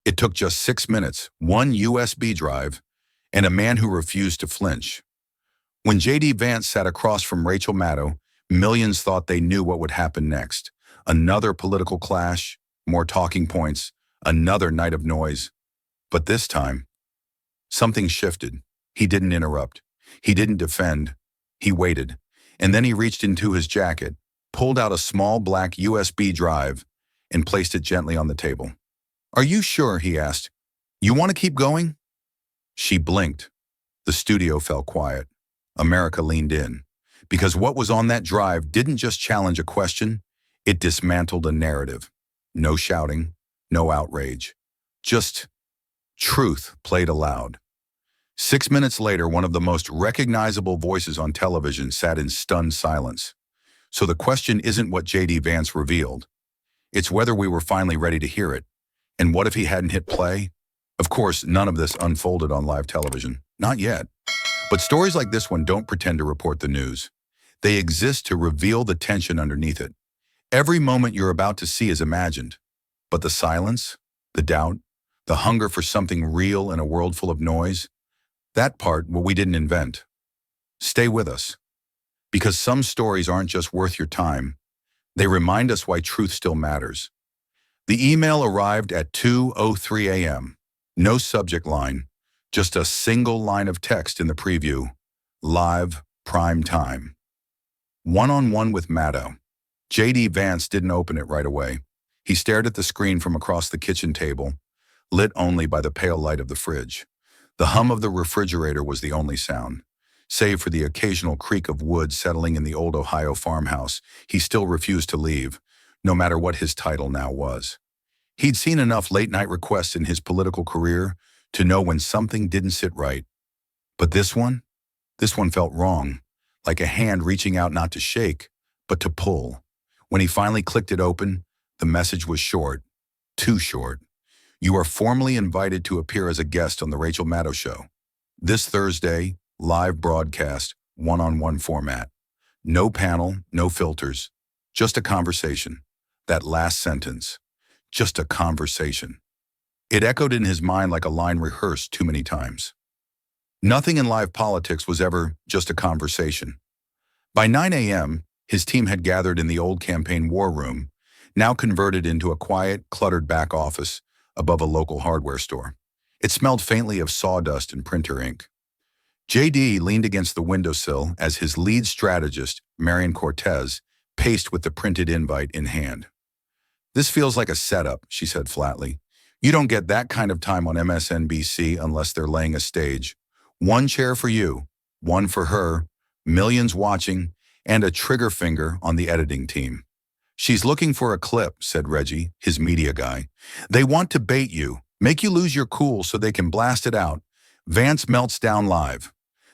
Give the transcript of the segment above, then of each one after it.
It took just 6 minutes, one USB drive, and a man who refused to flinch. When JD Vance sat across from Rachel Maddow, millions thought they knew what would happen next. Another political clash, more talking points, another night of noise. But this time, something shifted. He didn't interrupt. He didn't defend. He waited. And then he reached into his jacket, pulled out a small black USB drive, and placed it gently on the table. "Are you sure?" he asked. "You want to keep going?" She blinked. The studio fell quiet. America leaned in. Because what was on that drive didn't just challenge a question, it dismantled a narrative. No shouting, no outrage. Just truth played aloud. 6 minutes later, one of the most recognizable voices on television sat in stunned silence. So the question isn't what JD Vance revealed. It's whether we were finally ready to hear it. And what if he hadn't hit play? Of course, none of this unfolded on live television. Not yet. But stories like this one don't pretend to report the news. They exist to reveal the tension underneath it. Every moment you're about to see is imagined. But the silence, the doubt, the hunger for something real in a world full of noise, that part, what we didn't invent. Stay with us. Because some stories aren't just worth your time. They remind us why truth still matters. The email arrived at 2:03 a.m. No subject line, just a single line of text in the preview. Live, prime time. One-on-one with Maddow. JD Vance didn't open it right away. He stared at the screen from across the kitchen table, lit only by the pale light of the fridge. The hum of the refrigerator was the only sound. Save for the occasional creak of wood settling in the old Ohio farmhouse, he still refused to leave, no matter what his title now was. He'd seen enough late-night requests in his political career to know when something didn't sit right. But this one felt wrong, like a hand reaching out not to shake, but to pull. When he finally clicked it open, the message was short, too short. "You are formally invited to appear as a guest on The Rachel Maddow Show. This Thursday, live broadcast, one-on-one format. No panel, no filters, just a conversation." That last sentence, just a conversation. It echoed in his mind like a line rehearsed too many times. Nothing in live politics was ever just a conversation. By 9 a.m., his team had gathered in the old campaign war room, now converted into a quiet, cluttered back office above a local hardware store. It smelled faintly of sawdust and printer ink. JD leaned against the windowsill as his lead strategist, Marion Cortez, paced with the printed invite in hand. "This feels like a setup," she said flatly. "You don't get that kind of time on MSNBC unless they're laying a stage. One chair for you, one for her, millions watching, and a trigger finger on the editing team." "She's looking for a clip," said Reggie, his media guy. "They want to bait you, make you lose your cool so they can blast it out." Vance melts down live.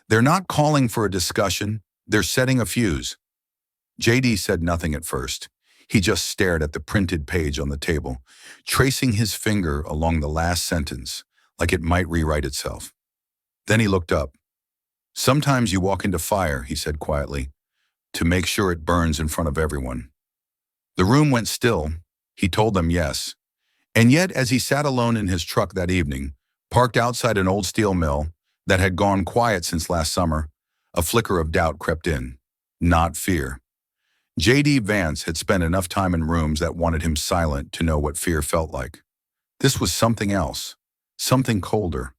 "They're not calling for a discussion, they're setting a fuse." JD said nothing at first. He just stared at the printed page on the table, tracing his finger along the last sentence, like it might rewrite itself. Then he looked up. "Sometimes you walk into fire," he said quietly, "to make sure it burns in front of everyone." The room went still. He told them yes. And yet, as he sat alone in his truck that evening, parked outside an old steel mill that had gone quiet since last summer, a flicker of doubt crept in. Not fear. JD Vance had spent enough time in rooms that wanted him silent to know what fear felt like. This was something else, something colder.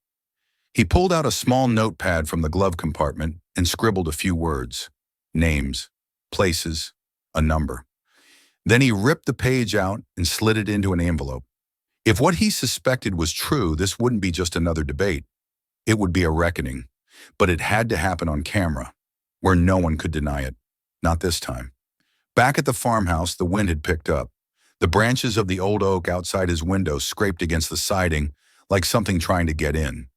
He pulled out a small notepad from the glove compartment and scribbled a few words. Names, places, a number. Then he ripped the page out and slid it into an envelope. If what he suspected was true, this wouldn't be just another debate. It would be a reckoning. But it had to happen on camera, where no one could deny it. Not this time. Back at the farmhouse, the wind had picked up. The branches of the old oak outside his window scraped against the siding like something trying to get in.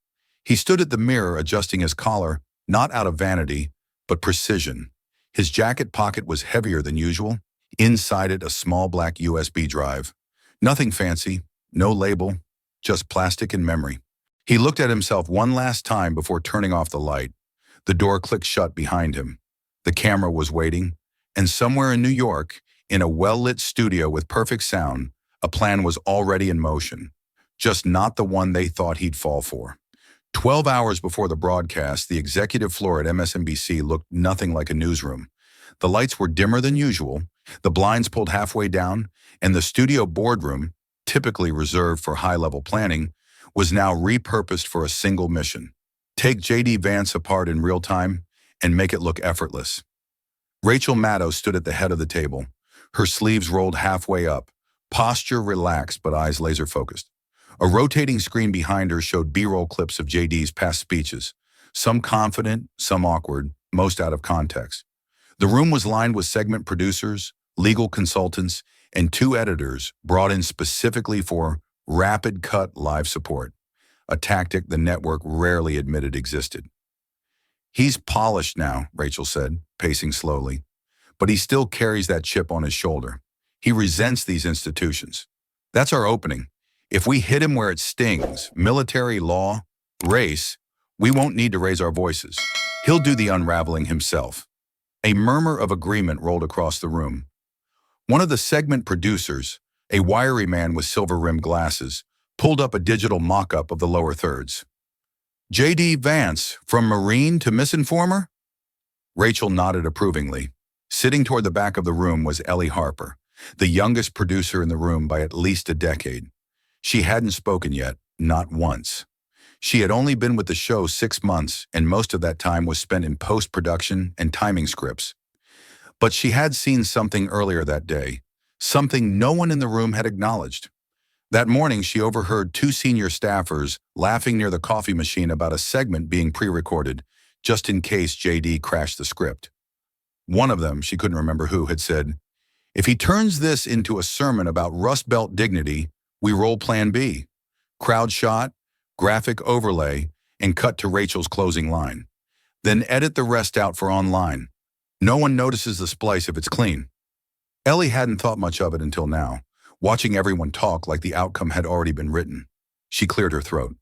He stood at the mirror adjusting his collar, not out of vanity, but precision. His jacket pocket was heavier than usual. Inside it, a small black USB drive. Nothing fancy, no label, just plastic and memory. He looked at himself one last time before turning off the light. The door clicked shut behind him. The camera was waiting, and somewhere in New York, in a well-lit studio with perfect sound, a plan was already in motion. just not the one they thought he'd fall for. 12 hours before the broadcast, the executive floor at MSNBC looked nothing like a newsroom. The lights were dimmer than usual, the blinds pulled halfway down, and the studio boardroom, typically reserved for high-level planning, was now repurposed for a single mission: take JD Vance apart in real time and make it look effortless. Rachel Maddow stood at the head of the table, her sleeves rolled halfway up, posture relaxed but eyes laser-focused. A rotating screen behind her showed B-roll clips of JD's past speeches, some confident, some awkward, most out of context. The room was lined with segment producers, legal consultants, and 2 editors brought in specifically for rapid cut live support, a tactic the network rarely admitted existed. "He's polished now," Rachel said, pacing slowly, "but he still carries that chip on his shoulder. He resents these institutions. That's our opening. If we hit him where it stings, military, law, race, we won't need to raise our voices. He'll do the unraveling himself." A murmur of agreement rolled across the room. One of the segment producers, a wiry man with silver-rimmed glasses, pulled up a digital mock-up of the lower thirds. "JD Vance, from Marine to misinformer?" Rachel nodded approvingly. Sitting toward the back of the room was Ellie Harper, the youngest producer in the room by at least a decade. She hadn't spoken yet, not once. She had only been with the show 6 months, and most of that time was spent in post-production and timing scripts. But she had seen something earlier that day, something no one in the room had acknowledged. That morning, she overheard 2 senior staffers laughing near the coffee machine about a segment being pre-recorded, just in case JD crashed the script. One of them, she couldn't remember who, had said, "If he turns this into a sermon about Rust Belt dignity, we roll Plan B." Crowd shot, graphic overlay, and cut to Rachel's closing line. "Then edit the rest out for online. No one notices the splice if it's clean." Ellie hadn't thought much of it until now, watching everyone talk like the outcome had already been written. She cleared her throat.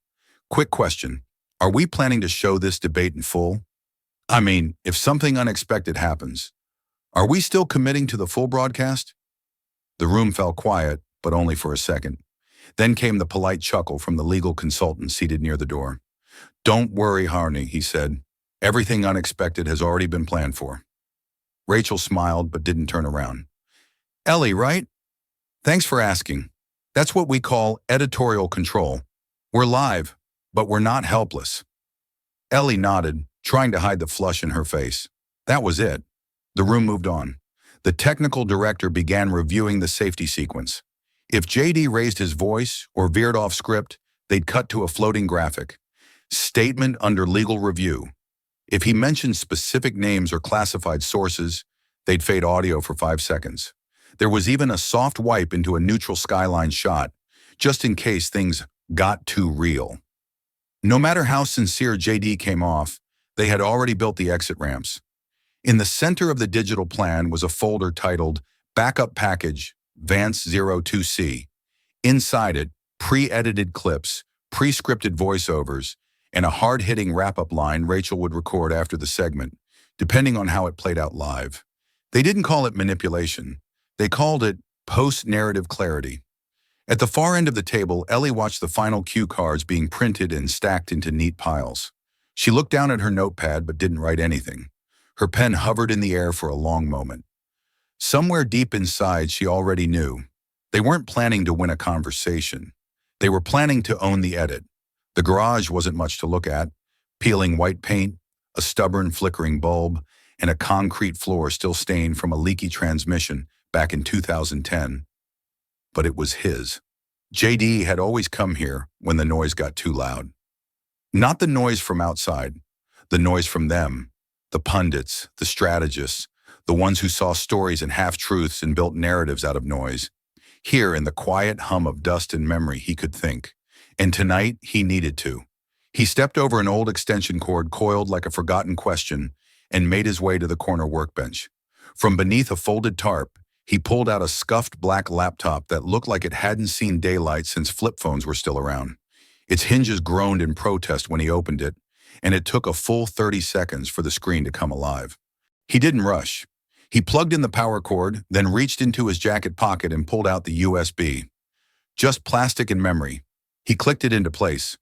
"Quick question. Are we planning to show this debate in full? I mean, if something unexpected happens, are we still committing to the full broadcast?" The room fell quiet, but only for a second. Then came the polite chuckle from the legal consultant seated near the door. "Don't worry, Harney," he said. "Everything unexpected has already been planned for." Rachel smiled but didn't turn around. "Ellie, right? Thanks for asking. That's what we call editorial control. We're live, but we're not helpless." Ellie nodded, trying to hide the flush in her face. That was it. The room moved on. The technical director began reviewing the safety sequence. If JD raised his voice or veered off script, they'd cut to a floating graphic. "Statement under legal review." If he mentioned specific names or classified sources, they'd fade audio for 5 seconds. There was even a soft wipe into a neutral skyline shot, just in case things got too real. No matter how sincere JD came off, they had already built the exit ramps. In the center of the digital plan was a folder titled Backup Package Vance 02C. Inside it, pre-edited clips, pre-scripted voiceovers, and a hard-hitting wrap-up line Rachel would record after the segment, depending on how it played out live. They didn't call it manipulation. They called it post-narrative clarity. At the far end of the table, Ellie watched the final cue cards being printed and stacked into neat piles. She looked down at her notepad but didn't write anything. Her pen hovered in the air for a long moment. Somewhere deep inside, she already knew. They weren't planning to win a conversation. They were planning to own the edit. The garage wasn't much to look at. Peeling white paint, a stubborn flickering bulb, and a concrete floor still stained from a leaky transmission back in 2010. But it was his. JD had always come here when the noise got too loud. Not the noise from outside, the noise from them, the pundits, the strategists, the ones who saw stories and half-truths and built narratives out of noise. Here, in the quiet hum of dust and memory, he could think. And tonight, he needed to. He stepped over an old extension cord coiled like a forgotten question and made his way to the corner workbench. From beneath a folded tarp, he pulled out a scuffed black laptop that looked like it hadn't seen daylight since flip phones were still around. Its hinges groaned in protest when he opened it, and it took a full 30 seconds for the screen to come alive. He didn't rush. He plugged in the power cord, then reached into his jacket pocket and pulled out the USB. Just plastic and memory. He clicked it into place.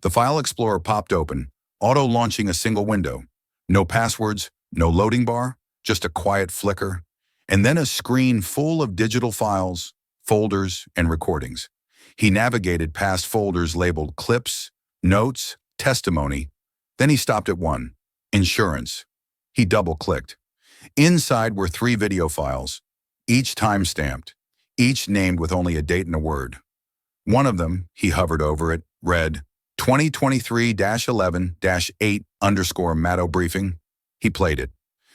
The File Explorer popped open, auto-launching a single window. No passwords, no loading bar, just a quiet flicker, and then a screen full of digital files, folders, and recordings. He navigated past folders labeled clips, notes, testimony. Then he stopped at one, insurance. He double-clicked. Inside were 3 video files, each time-stamped, each named with only a date and a word. One of them, he hovered over it, read 2023-11-8_Maddow briefing. He played it.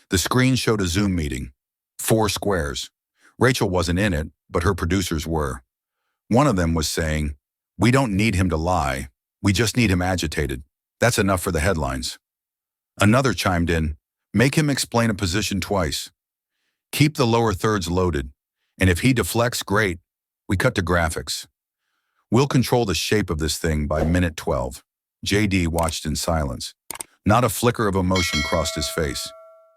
The screen showed a Zoom meeting. 4 squares. Rachel wasn't in it, but her producers were. One of them was saying, "We don't need him to lie. We just need him agitated. That's enough for the headlines." Another chimed in, "Make him explain a position twice. Keep the lower thirds loaded. And if he deflects, great. We cut to graphics. We'll control the shape of this thing by minute 12. JD watched in silence. Not a flicker of emotion crossed his face.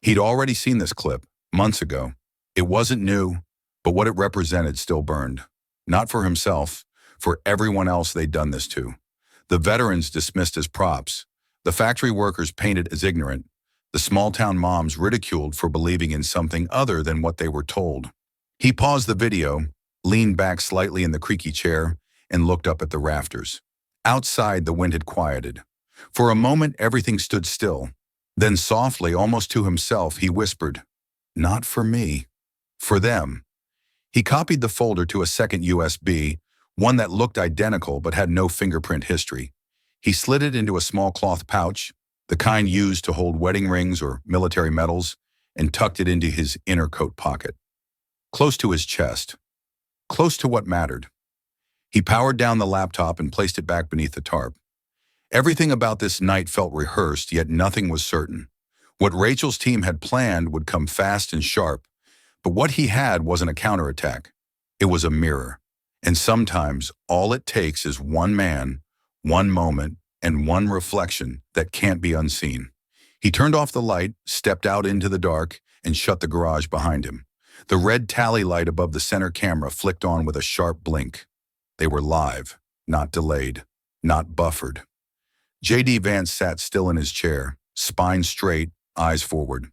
He'd already seen this clip, months ago. It wasn't new, but what it represented still burned. Not for himself, for everyone else they'd done this to. The veterans dismissed as props. The factory workers painted as ignorant. The small-town moms ridiculed for believing in something other than what they were told. He paused the video, leaned back slightly in the creaky chair, and looked up at the rafters. Outside, the wind had quieted. For a moment, everything stood still. Then softly, almost to himself, he whispered, "Not for me. For them." He copied the folder to a second USB, one that looked identical but had no fingerprint history. He slid it into a small cloth pouch, the kind used to hold wedding rings or military medals, and tucked it into his inner coat pocket. Close to his chest. Close to what mattered. He powered down the laptop and placed it back beneath the tarp. Everything about this night felt rehearsed, yet nothing was certain. What Rachel's team had planned would come fast and sharp, but what he had wasn't a counterattack. It was a mirror. And sometimes all it takes is one man, one moment, and one reflection that can't be unseen. He turned off the light, stepped out into the dark, and shut the garage behind him. The red tally light above the center camera flicked on with a sharp blink. They were live, not delayed, not buffered. JD Vance sat still in his chair, spine straight, eyes forward.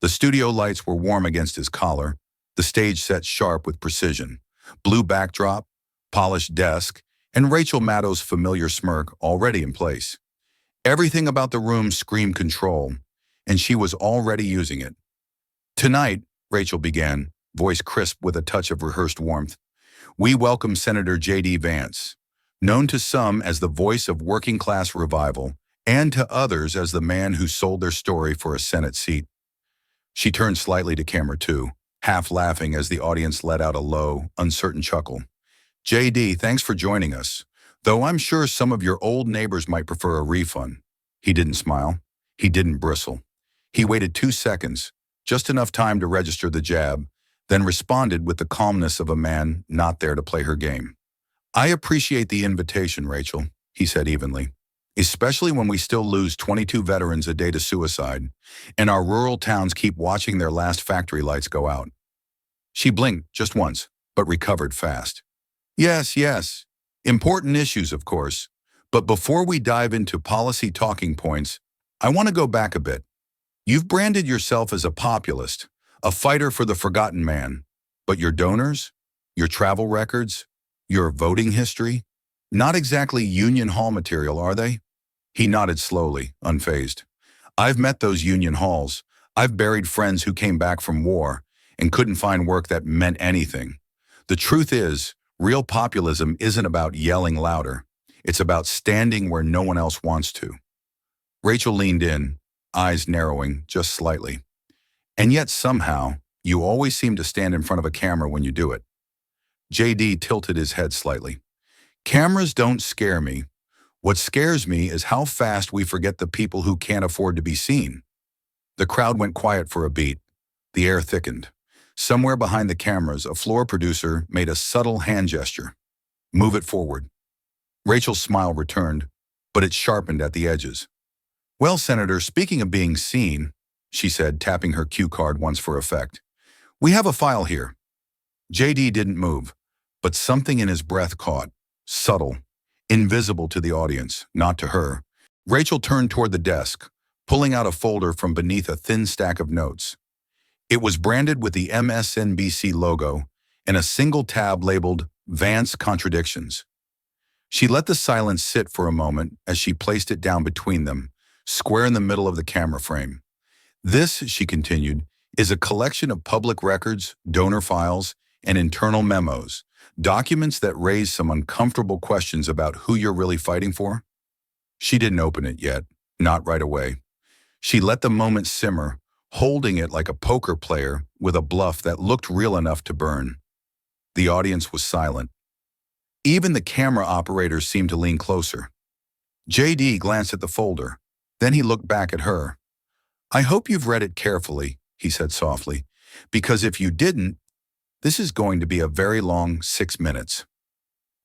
The studio lights were warm against his collar, the stage set sharp with precision. Blue backdrop, polished desk, and Rachel Maddow's familiar smirk already in place. Everything about the room screamed control, and she was already using it. "Tonight," Rachel began, voice crisp with a touch of rehearsed warmth, "we welcome Senator J.D. Vance, known to some as the voice of working-class revival, and to others as the man who sold their story for a Senate seat." She turned slightly to camera 2, half laughing as the audience let out a low, uncertain chuckle. "JD, thanks for joining us, though I'm sure some of your old neighbors might prefer a refund." He didn't smile. He didn't bristle. He waited 2 seconds, just enough time to register the jab, then responded with the calmness of a man not there to play her game. "I appreciate the invitation, Rachel," he said evenly, "especially when we still lose 22 veterans a day to suicide, and our rural towns keep watching their last factory lights go out." She blinked just once, but recovered fast. Yes. Important issues, of course. But before we dive into policy talking points, I want to go back a bit. You've branded yourself as a populist, a fighter for the forgotten man. But your donors, your travel records, your voting history, not exactly Union Hall material, are they? He nodded slowly, unfazed. "I've met those Union Halls. I've buried friends who came back from war and couldn't find work that meant anything. The truth is, real populism isn't about yelling louder. It's about standing where no one else wants to." Rachel leaned in, eyes narrowing just slightly. "And yet somehow, you always seem to stand in front of a camera when you do it." JD tilted his head slightly. "Cameras don't scare me. What scares me is how fast we forget the people who can't afford to be seen." The crowd went quiet for a beat. The air thickened. Somewhere behind the cameras, a floor producer made a subtle hand gesture. "Move it forward." Rachel's smile returned, but it sharpened at the edges. "Well, Senator, speaking of being seen," she said, tapping her cue card once for effect, "we have a file here." JD didn't move, but something in his breath caught, subtle, invisible to the audience, not to her. Rachel turned toward the desk, pulling out a folder from beneath a thin stack of notes. It was branded with the MSNBC logo and a single tab labeled Vance Contradictions. She let the silence sit for a moment as she placed it down between them, square in the middle of the camera frame. This, she continued, is a collection of public records, donor files, and internal memos, documents that raise some uncomfortable questions about who you're really fighting for. She didn't open it yet, not right away. She let the moment simmer, holding it like a poker player with a bluff that looked real enough to burn. The audience was silent. Even the camera operators seemed to lean closer. JD glanced at the folder. Then he looked back at her. "I hope you've read it carefully," he said softly, "because if you didn't, this is going to be a very long 6 minutes."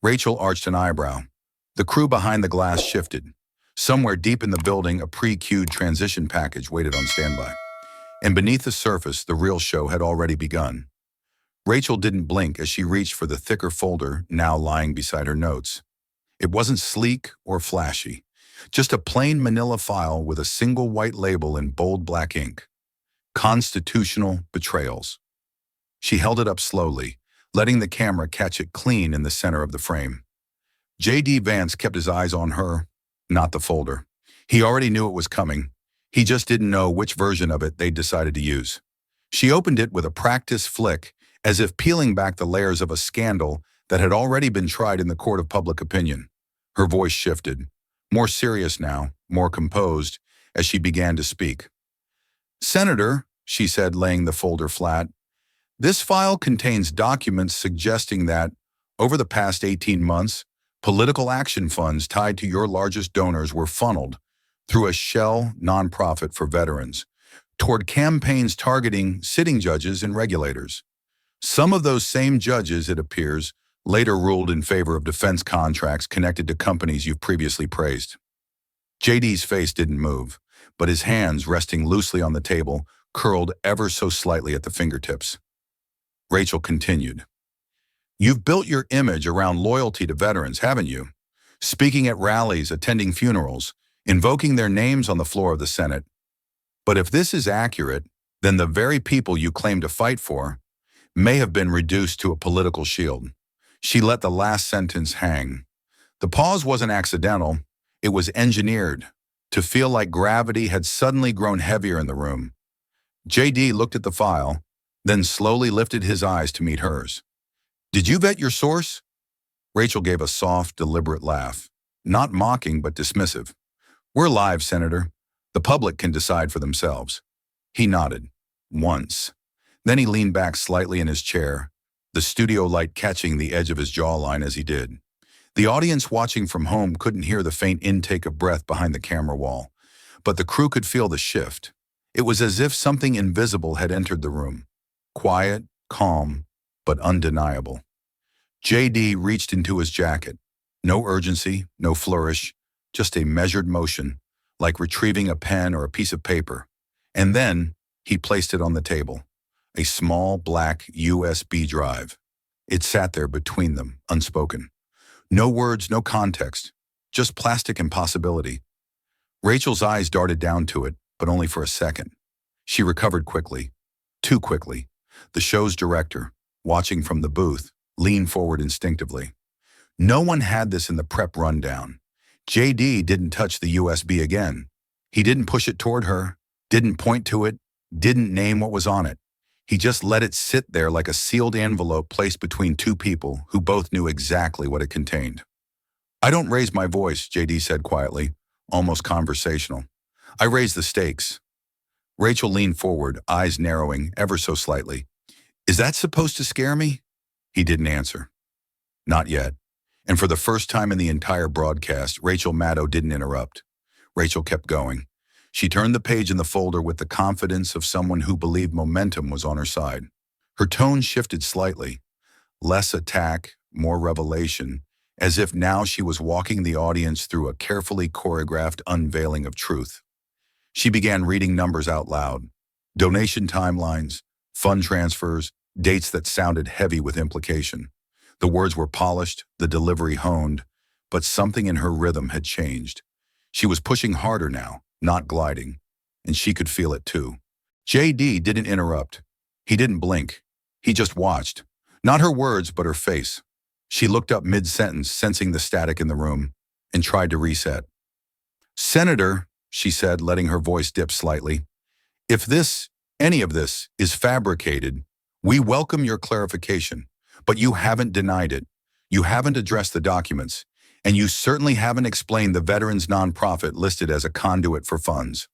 Rachel arched an eyebrow. The crew behind the glass shifted. Somewhere deep in the building, a pre-queued transition package waited on standby. And beneath the surface, the real show had already begun. Rachel didn't blink as she reached for the thicker folder now lying beside her notes. It wasn't sleek or flashy, just a plain manila file with a single white label in bold black ink. Constitutional Betrayals. She held it up slowly, letting the camera catch it clean in the center of the frame. JD Vance kept his eyes on her, not the folder. He already knew it was coming. He just didn't know which version of it they'd decided to use. She opened it with a practiced flick, as if peeling back the layers of a scandal that had already been tried in the court of public opinion. Her voice shifted, more serious now, more composed, as she began to speak. "Senator," she said, laying the folder flat, "this file contains documents suggesting that, over the past 18 months, political action funds tied to your largest donors were funneled through a shell nonprofit for veterans toward campaigns targeting sitting judges and regulators. Some of those same judges, it appears, later ruled in favor of defense contracts connected to companies you've previously praised." JD's face didn't move, but his hands, resting loosely on the table, curled ever so slightly at the fingertips. Rachel continued. "You've built your image around loyalty to veterans, haven't you? Speaking at rallies, attending funerals, invoking their names on the floor of the Senate. But if this is accurate, then the very people you claim to fight for may have been reduced to a political shield." She let the last sentence hang. The pause wasn't accidental. It was engineered to feel like gravity had suddenly grown heavier in the room. JD looked at the file, then slowly lifted his eyes to meet hers. "Did you vet your source?" Rachel gave a soft, deliberate laugh, not mocking but dismissive. "We're live, Senator. The public can decide for themselves." He nodded. Once. Then he leaned back slightly in his chair, the studio light catching the edge of his jawline as he did. The audience watching from home couldn't hear the faint intake of breath behind the camera wall, but the crew could feel the shift. It was as if something invisible had entered the room. Quiet, calm, but undeniable. JD reached into his jacket. No urgency, no flourish, just a measured motion, like retrieving a pen or a piece of paper. And then he placed it on the table. A small black USB drive. It sat there between them, unspoken. No words, no context, just plastic impossibility. Rachel's eyes darted down to it, but only for a second. She recovered quickly. Too quickly. The show's director, watching from the booth, leaned forward instinctively. No one had this in the prep rundown. JD didn't touch the USB again. He didn't push it toward her, didn't point to it, didn't name what was on it. He just let it sit there like a sealed envelope placed between two people who both knew exactly what it contained. "I don't raise my voice," JD said quietly, almost conversational. "I raise the stakes." Rachel leaned forward, eyes narrowing ever so slightly. "Is that supposed to scare me?" He didn't answer. Not yet. And for the first time in the entire broadcast, Rachel Maddow didn't interrupt. Rachel kept going. She turned the page in the folder with the confidence of someone who believed momentum was on her side. Her tone shifted slightly. Less attack, more revelation, as if now she was walking the audience through a carefully choreographed unveiling of truth. She began reading numbers out loud. Donation timelines, fund transfers, dates that sounded heavy with implication. The words were polished, the delivery honed, But something in her rhythm had changed. She was pushing harder now, not gliding, and she could feel it too. JD didn't interrupt. He didn't blink. He just watched. Not her words, but her face. She looked up mid-sentence, sensing the static in the room, and tried to reset. "Senator," she said, letting her voice dip slightly, "if any of this, is fabricated, we welcome your clarification, but you haven't denied it. You haven't addressed the documents, and you certainly haven't explained the veterans nonprofit listed as a conduit for funds."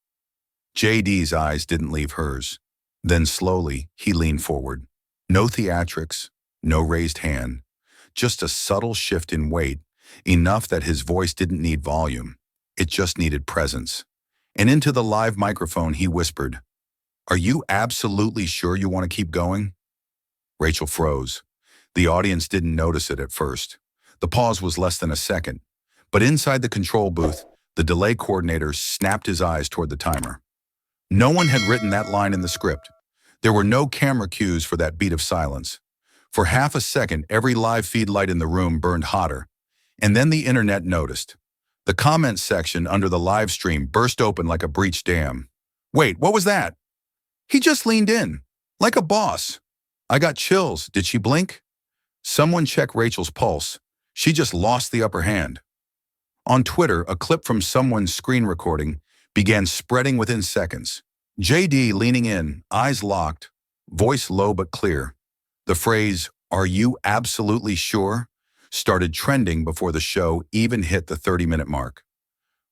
JD's eyes didn't leave hers. Then slowly, he leaned forward. No theatrics, no raised hand, just a subtle shift in weight, enough that his voice didn't need volume. It just needed presence. And into the live microphone he whispered, "Are you absolutely sure you want to keep going?" Rachel froze. The audience didn't notice it at first. The pause was less than a second. But inside the control booth, the delay coordinator snapped his eyes toward the timer. No one had written that line in the script. There were no camera cues for that beat of silence. For half a second, every live feed light in the room burned hotter. And then the internet noticed. The comments section under the live stream burst open like a breached dam. "Wait, what was that? He just leaned in, like a boss. I got chills. Did she blink? Someone check Rachel's pulse. She just lost the upper hand." On Twitter, a clip from someone's screen recording began spreading within seconds. JD leaning in, eyes locked, voice low but clear. The phrase, "Are you absolutely sure?" started trending before the show even hit the 30-minute mark.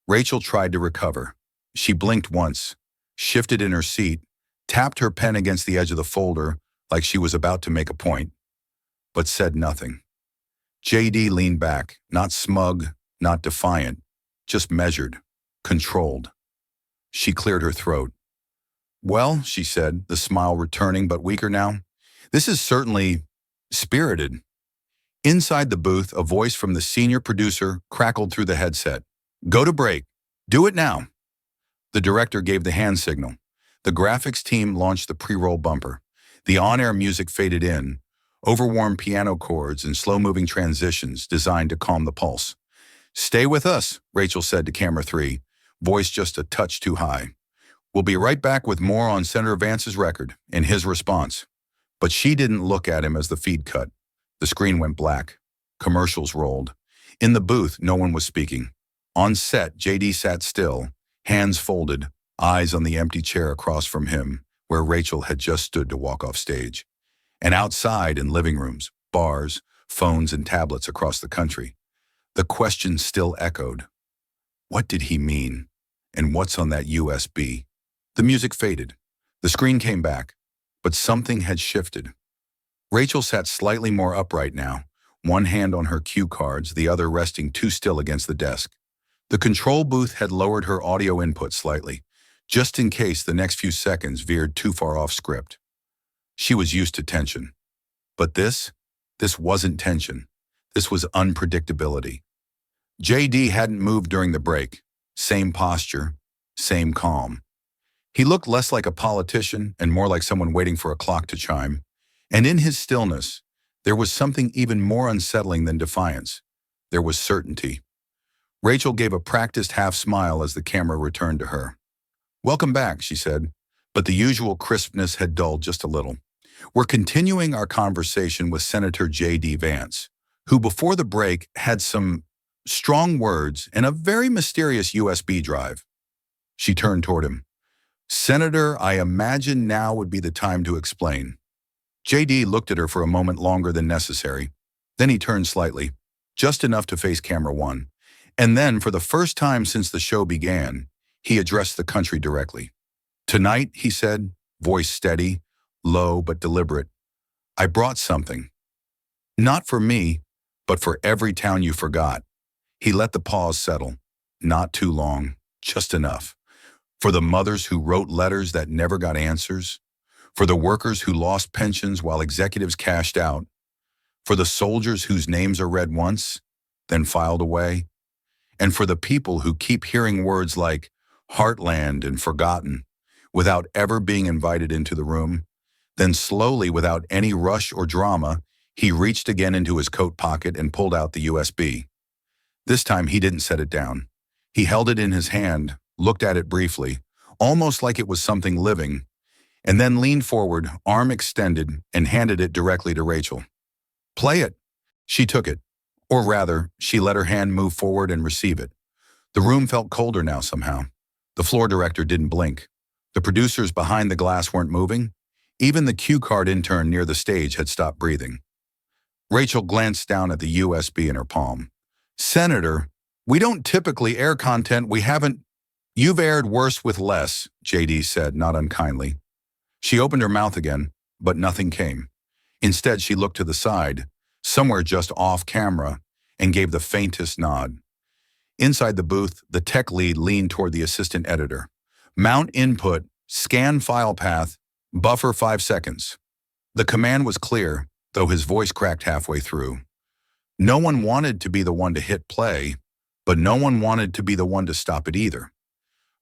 Rachel tried to recover. She blinked once, shifted in her seat, tapped her pen against the edge of the folder like she was about to make a point, but said nothing. JD leaned back, not smug, not defiant, just measured, controlled. She cleared her throat. "Well," she said, the smile returning but weaker now, "this is certainly spirited." Inside the booth, a voice from the senior producer crackled through the headset. "Go to break. Do it now." The director gave the hand signal. The graphics team launched the pre-roll bumper. The on-air music faded in, overwarm piano chords and slow-moving transitions designed to calm the pulse. "Stay with us," Rachel said to camera 3, voice just a touch too high. "We'll be right back with more on Senator Vance's record and his response." But she didn't look at him as the feed cut. The screen went black. Commercials rolled. In the booth, no one was speaking. On set, JD sat still, hands folded, eyes on the empty chair across from him, where Rachel had just stood to walk off stage. And outside, in living rooms, bars, phones and tablets across the country, the question still echoed. What did he mean? And what's on that USB? The music faded. The screen came back. But something had shifted. Rachel sat slightly more upright now, one hand on her cue cards, the other resting too still against the desk. The control booth had lowered her audio input slightly, just in case the next few seconds veered too far off script. She was used to tension. But this wasn't tension. This was unpredictability. JD hadn't moved during the break. Same posture, same calm. He looked less like a politician and more like someone waiting for a clock to chime. And in his stillness, there was something even more unsettling than defiance. There was certainty. Rachel gave a practiced half smile as the camera returned to her. "Welcome back," she said, but the usual crispness had dulled just a little. "We're continuing our conversation with Senator JD Vance, who before the break had some strong words and a very mysterious USB drive." She turned toward him. "Senator, I imagine now would be the time to explain." JD looked at her for a moment longer than necessary. Then he turned slightly, just enough to face camera 1. And then, for the first time since the show began, he addressed the country directly. "Tonight," he said, voice steady, low but deliberate, "I brought something. Not for me, but for every town you forgot." He let the pause settle. Not too long, just enough. For the mothers who wrote letters that never got answers. For the workers who lost pensions while executives cashed out. For the soldiers whose names are read once, then filed away. And for the people who keep hearing words like heartland and forgotten without ever being invited into the room. Then slowly, without any rush or drama, he reached again into his coat pocket and pulled out the USB. This time he didn't set it down. He held it in his hand, looked at it briefly, almost like it was something living, and then leaned forward, arm extended, and handed it directly to Rachel. "Play it." She took it. Or rather, she let her hand move forward and receive it. The room felt colder now somehow. The floor director didn't blink. The producers behind the glass weren't moving. Even the cue card intern near the stage had stopped breathing. Rachel glanced down at the USB in her palm. "Senator, we don't typically air content we haven't—" "You've aired worse with less," JD said, not unkindly. She opened her mouth again, but nothing came. Instead, she looked to the side, somewhere just off camera, and gave the faintest nod. Inside the booth, the tech lead leaned toward the assistant editor. "Mount input, scan file path, buffer 5 seconds. The command was clear, though his voice cracked halfway through. No one wanted to be the one to hit play, but no one wanted to be the one to stop it either.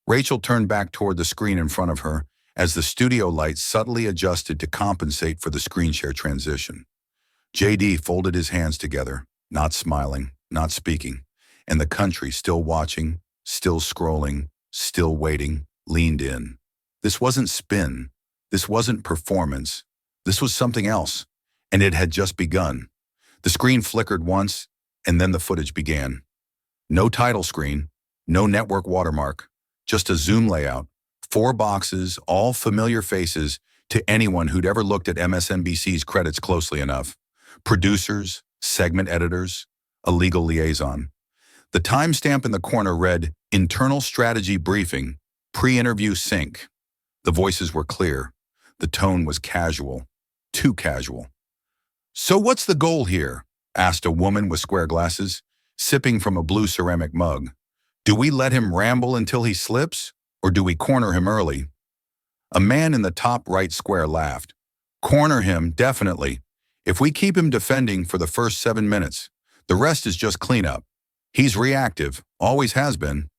Rachel turned back toward the screen in front of her as the studio lights subtly adjusted to compensate for the screen share transition. JD folded his hands together, not smiling, not speaking, and the country, still watching, still scrolling, still waiting, leaned in. This wasn't spin. This wasn't performance. This was something else, and it had just begun. The screen flickered once, and then the footage began. No title screen, no network watermark, just a zoom layout, 4 boxes, all familiar faces to anyone who'd ever looked at MSNBC's credits closely enough. Producers, segment editors, a legal liaison. The timestamp in the corner read, "Internal Strategy Briefing, Pre-Interview Sync." The voices were clear. The tone was casual, too casual. "So what's the goal here?" asked a woman with square glasses, sipping from a blue ceramic mug. "Do we let him ramble until he slips, or do we corner him early?" A man in the top right square laughed. "Corner him, definitely. If we keep him defending for the first 7 minutes, the rest is just cleanup. He's reactive, always has been."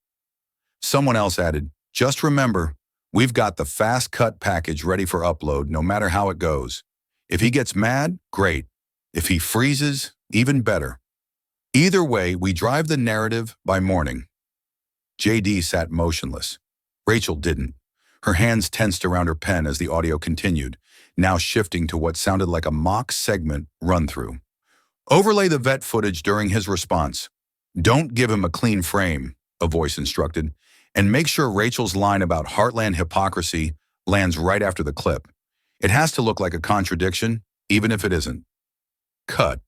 Someone else added, "Just remember, we've got the fast cut package ready for upload no matter how it goes. If he gets mad, great. If he freezes, even better. Either way, we drive the narrative by morning." JD sat motionless. Rachel didn't. Her hands tensed around her pen as the audio continued, now shifting to what sounded like a mock segment run-through. "Overlay the vet footage during his response. Don't give him a clean frame," a voice instructed, "and make sure Rachel's line about heartland hypocrisy lands right after the clip. It has to look like a contradiction, even if it isn't." Cut.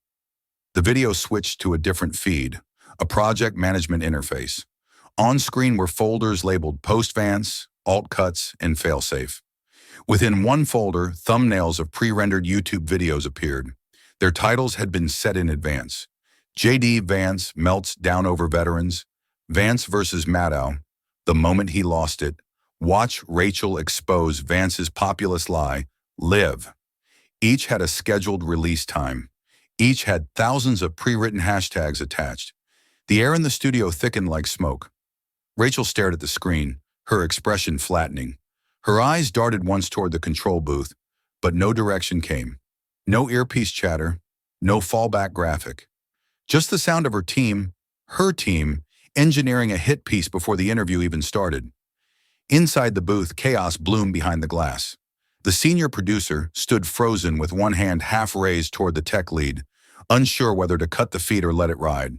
The video switched to a different feed, a project management interface. On screen were folders labeled Post Vance, Alt Cuts, and Failsafe. Within one folder, thumbnails of pre-rendered YouTube videos appeared. Their titles had been set in advance. JD Vance melts down over veterans, Vance versus Maddow, the moment he lost it, watch Rachel expose Vance's populist lie, live. Each had a scheduled release time. Each had thousands of pre-written hashtags attached. The air in the studio thickened like smoke. Rachel stared at the screen, her expression flattening. Her eyes darted once toward the control booth, but no direction came. No earpiece chatter, no fallback graphic. Just the sound of her team, engineering a hit piece before the interview even started. Inside the booth, chaos bloomed behind the glass. The senior producer stood frozen with one hand half raised toward the tech lead, unsure whether to cut the feed or let it ride.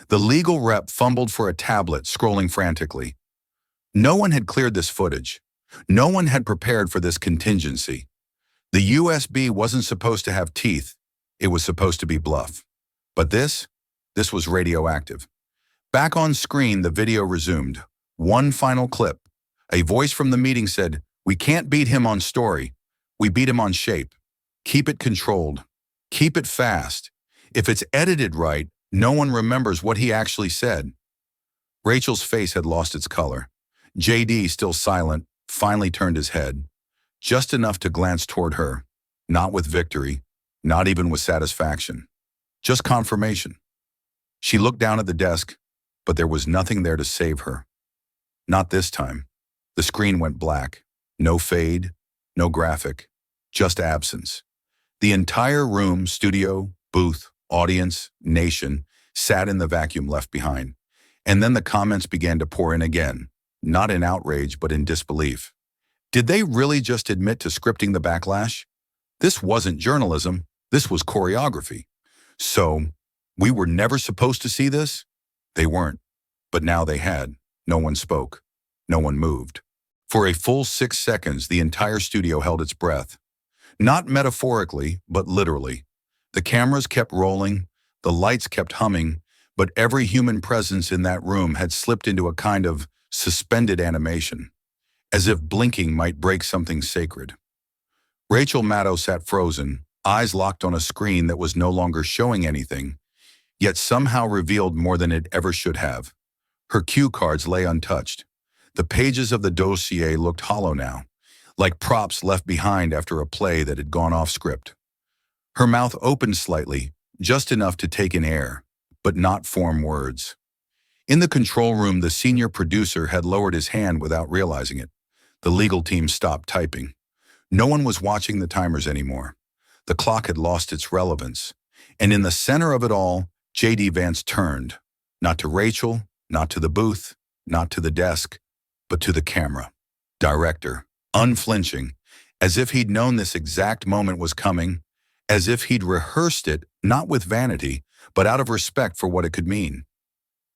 The legal rep fumbled for a tablet, scrolling frantically. No one had cleared this footage. No one had prepared for this contingency. The USB wasn't supposed to have teeth. It was supposed to be bluff. But this was radioactive. Back on screen, the video resumed. One final clip. A voice from the meeting said, "We can't beat him on story. We beat him on shape. Keep it controlled. Keep it fast. If it's edited right, no one remembers what he actually said." Rachel's face had lost its color. JD, still silent, finally turned his head, just enough to glance toward her, not with victory, not even with satisfaction, just confirmation. She looked down at the desk, but there was nothing there to save her. Not this time. The screen went black. No fade, no graphic, just absence. The entire room, studio, booth, audience, nation, sat in the vacuum left behind. And then the comments began to pour in again, not in outrage but in disbelief. Did they really just admit to scripting the backlash? This wasn't journalism, this was choreography. So, we were never supposed to see this? They weren't. But now they had. No one spoke. No one moved. For a full 6 seconds, the entire studio held its breath. Not metaphorically, but literally. The cameras kept rolling, the lights kept humming, but every human presence in that room had slipped into a kind of suspended animation, as if blinking might break something sacred. Rachel Maddow sat frozen, eyes locked on a screen that was no longer showing anything, yet somehow revealed more than it ever should have. Her cue cards lay untouched. The pages of the dossier looked hollow now, like props left behind after a play that had gone off script. Her mouth opened slightly, just enough to take in air, but not form words. In the control room, the senior producer had lowered his hand without realizing it. The legal team stopped typing. No one was watching the timers anymore. The clock had lost its relevance. And in the center of it all, JD Vance turned, not to Rachel, not to the booth, not to the desk, but to the camera. Director, unflinching, as if he'd known this exact moment was coming, as if he'd rehearsed it, not with vanity, but out of respect for what it could mean.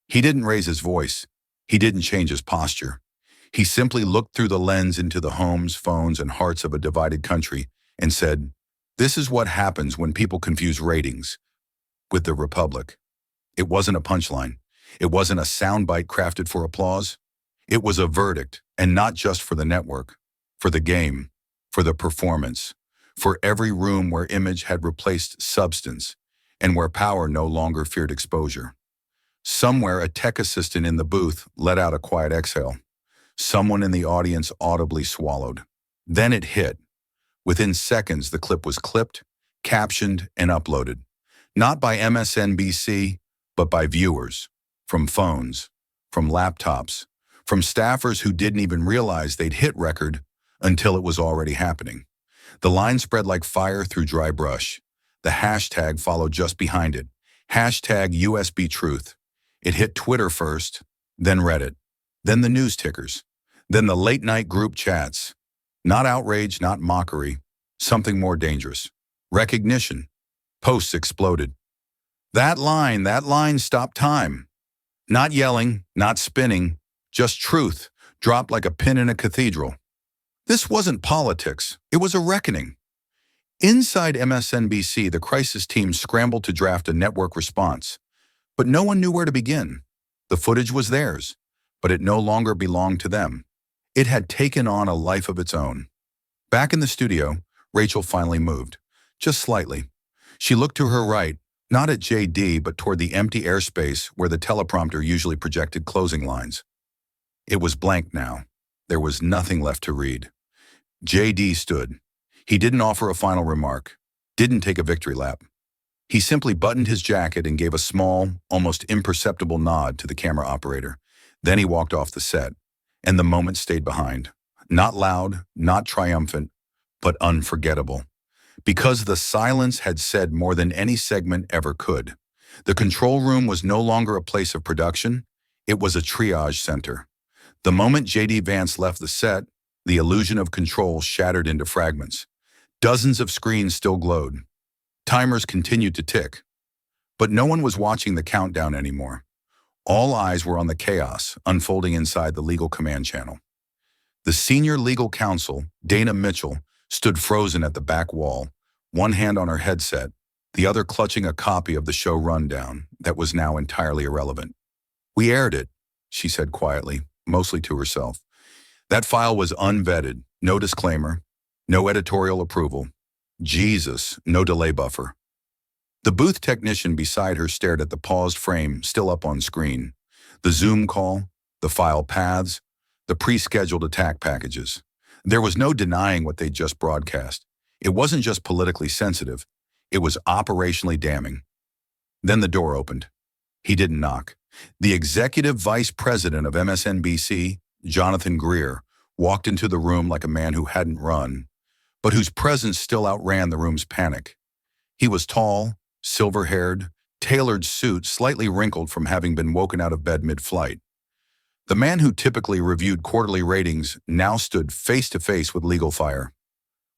He didn't raise his voice. He didn't change his posture. He simply looked through the lens into the homes, phones, and hearts of a divided country and said, "This is what happens when people confuse ratings with the Republic." It wasn't a punchline. It wasn't a soundbite crafted for applause. It was a verdict, and not just for the network, for the game, for the performance, for every room where image had replaced substance and where power no longer feared exposure. Somewhere, a tech assistant in the booth let out a quiet exhale. Someone in the audience audibly swallowed. Then it hit. Within seconds, the clip was clipped, captioned, and uploaded. Not by MSNBC, but by viewers, from phones, from laptops, from staffers who didn't even realize they'd hit record until it was already happening. The line spread like fire through dry brush. The hashtag followed just behind it. Hashtag USB Truth. It hit Twitter first, then Reddit, then the news tickers, then the late-night group chats. Not outrage, not mockery, something more dangerous. Recognition. Posts exploded. That line stopped time. Not yelling, not spinning, just truth, dropped like a pin in a cathedral. This wasn't politics, it was a reckoning. Inside MSNBC, the crisis team scrambled to draft a network response, but no one knew where to begin. The footage was theirs, but it no longer belonged to them. It had taken on a life of its own. Back in the studio, Rachel finally moved, just slightly. She looked to her right, not at JD, but toward the empty airspace where the teleprompter usually projected closing lines. It was blank now. There was nothing left to read. JD stood. He didn't offer a final remark, didn't take a victory lap. He simply buttoned his jacket and gave a small, almost imperceptible nod to the camera operator. Then he walked off the set, and the moment stayed behind. Not loud, not triumphant, but unforgettable. Because the silence had said more than any segment ever could. The control room was no longer a place of production, it was a triage center. The moment JD Vance left the set, the illusion of control shattered into fragments. Dozens of screens still glowed. Timers continued to tick. But no one was watching the countdown anymore. All eyes were on the chaos unfolding inside the legal command channel. The senior legal counsel, Dana Mitchell, stood frozen at the back wall, one hand on her headset, the other clutching a copy of the show rundown that was now entirely irrelevant. "We aired it," she said quietly, mostly to herself. "That file was unvetted, no disclaimer, no editorial approval. Jesus, no delay buffer." The booth technician beside her stared at the paused frame still up on screen. The Zoom call, the file paths, the pre-scheduled attack packages. There was no denying what they'd just broadcast. It wasn't just politically sensitive, it was operationally damning. Then the door opened. He didn't knock. The executive vice president of MSNBC, Jonathan Greer, walked into the room like a man who hadn't run, but whose presence still outran the room's panic. He was tall, silver-haired, tailored suit slightly wrinkled from having been woken out of bed mid-flight. The man who typically reviewed quarterly ratings now stood face-to-face with legal fire.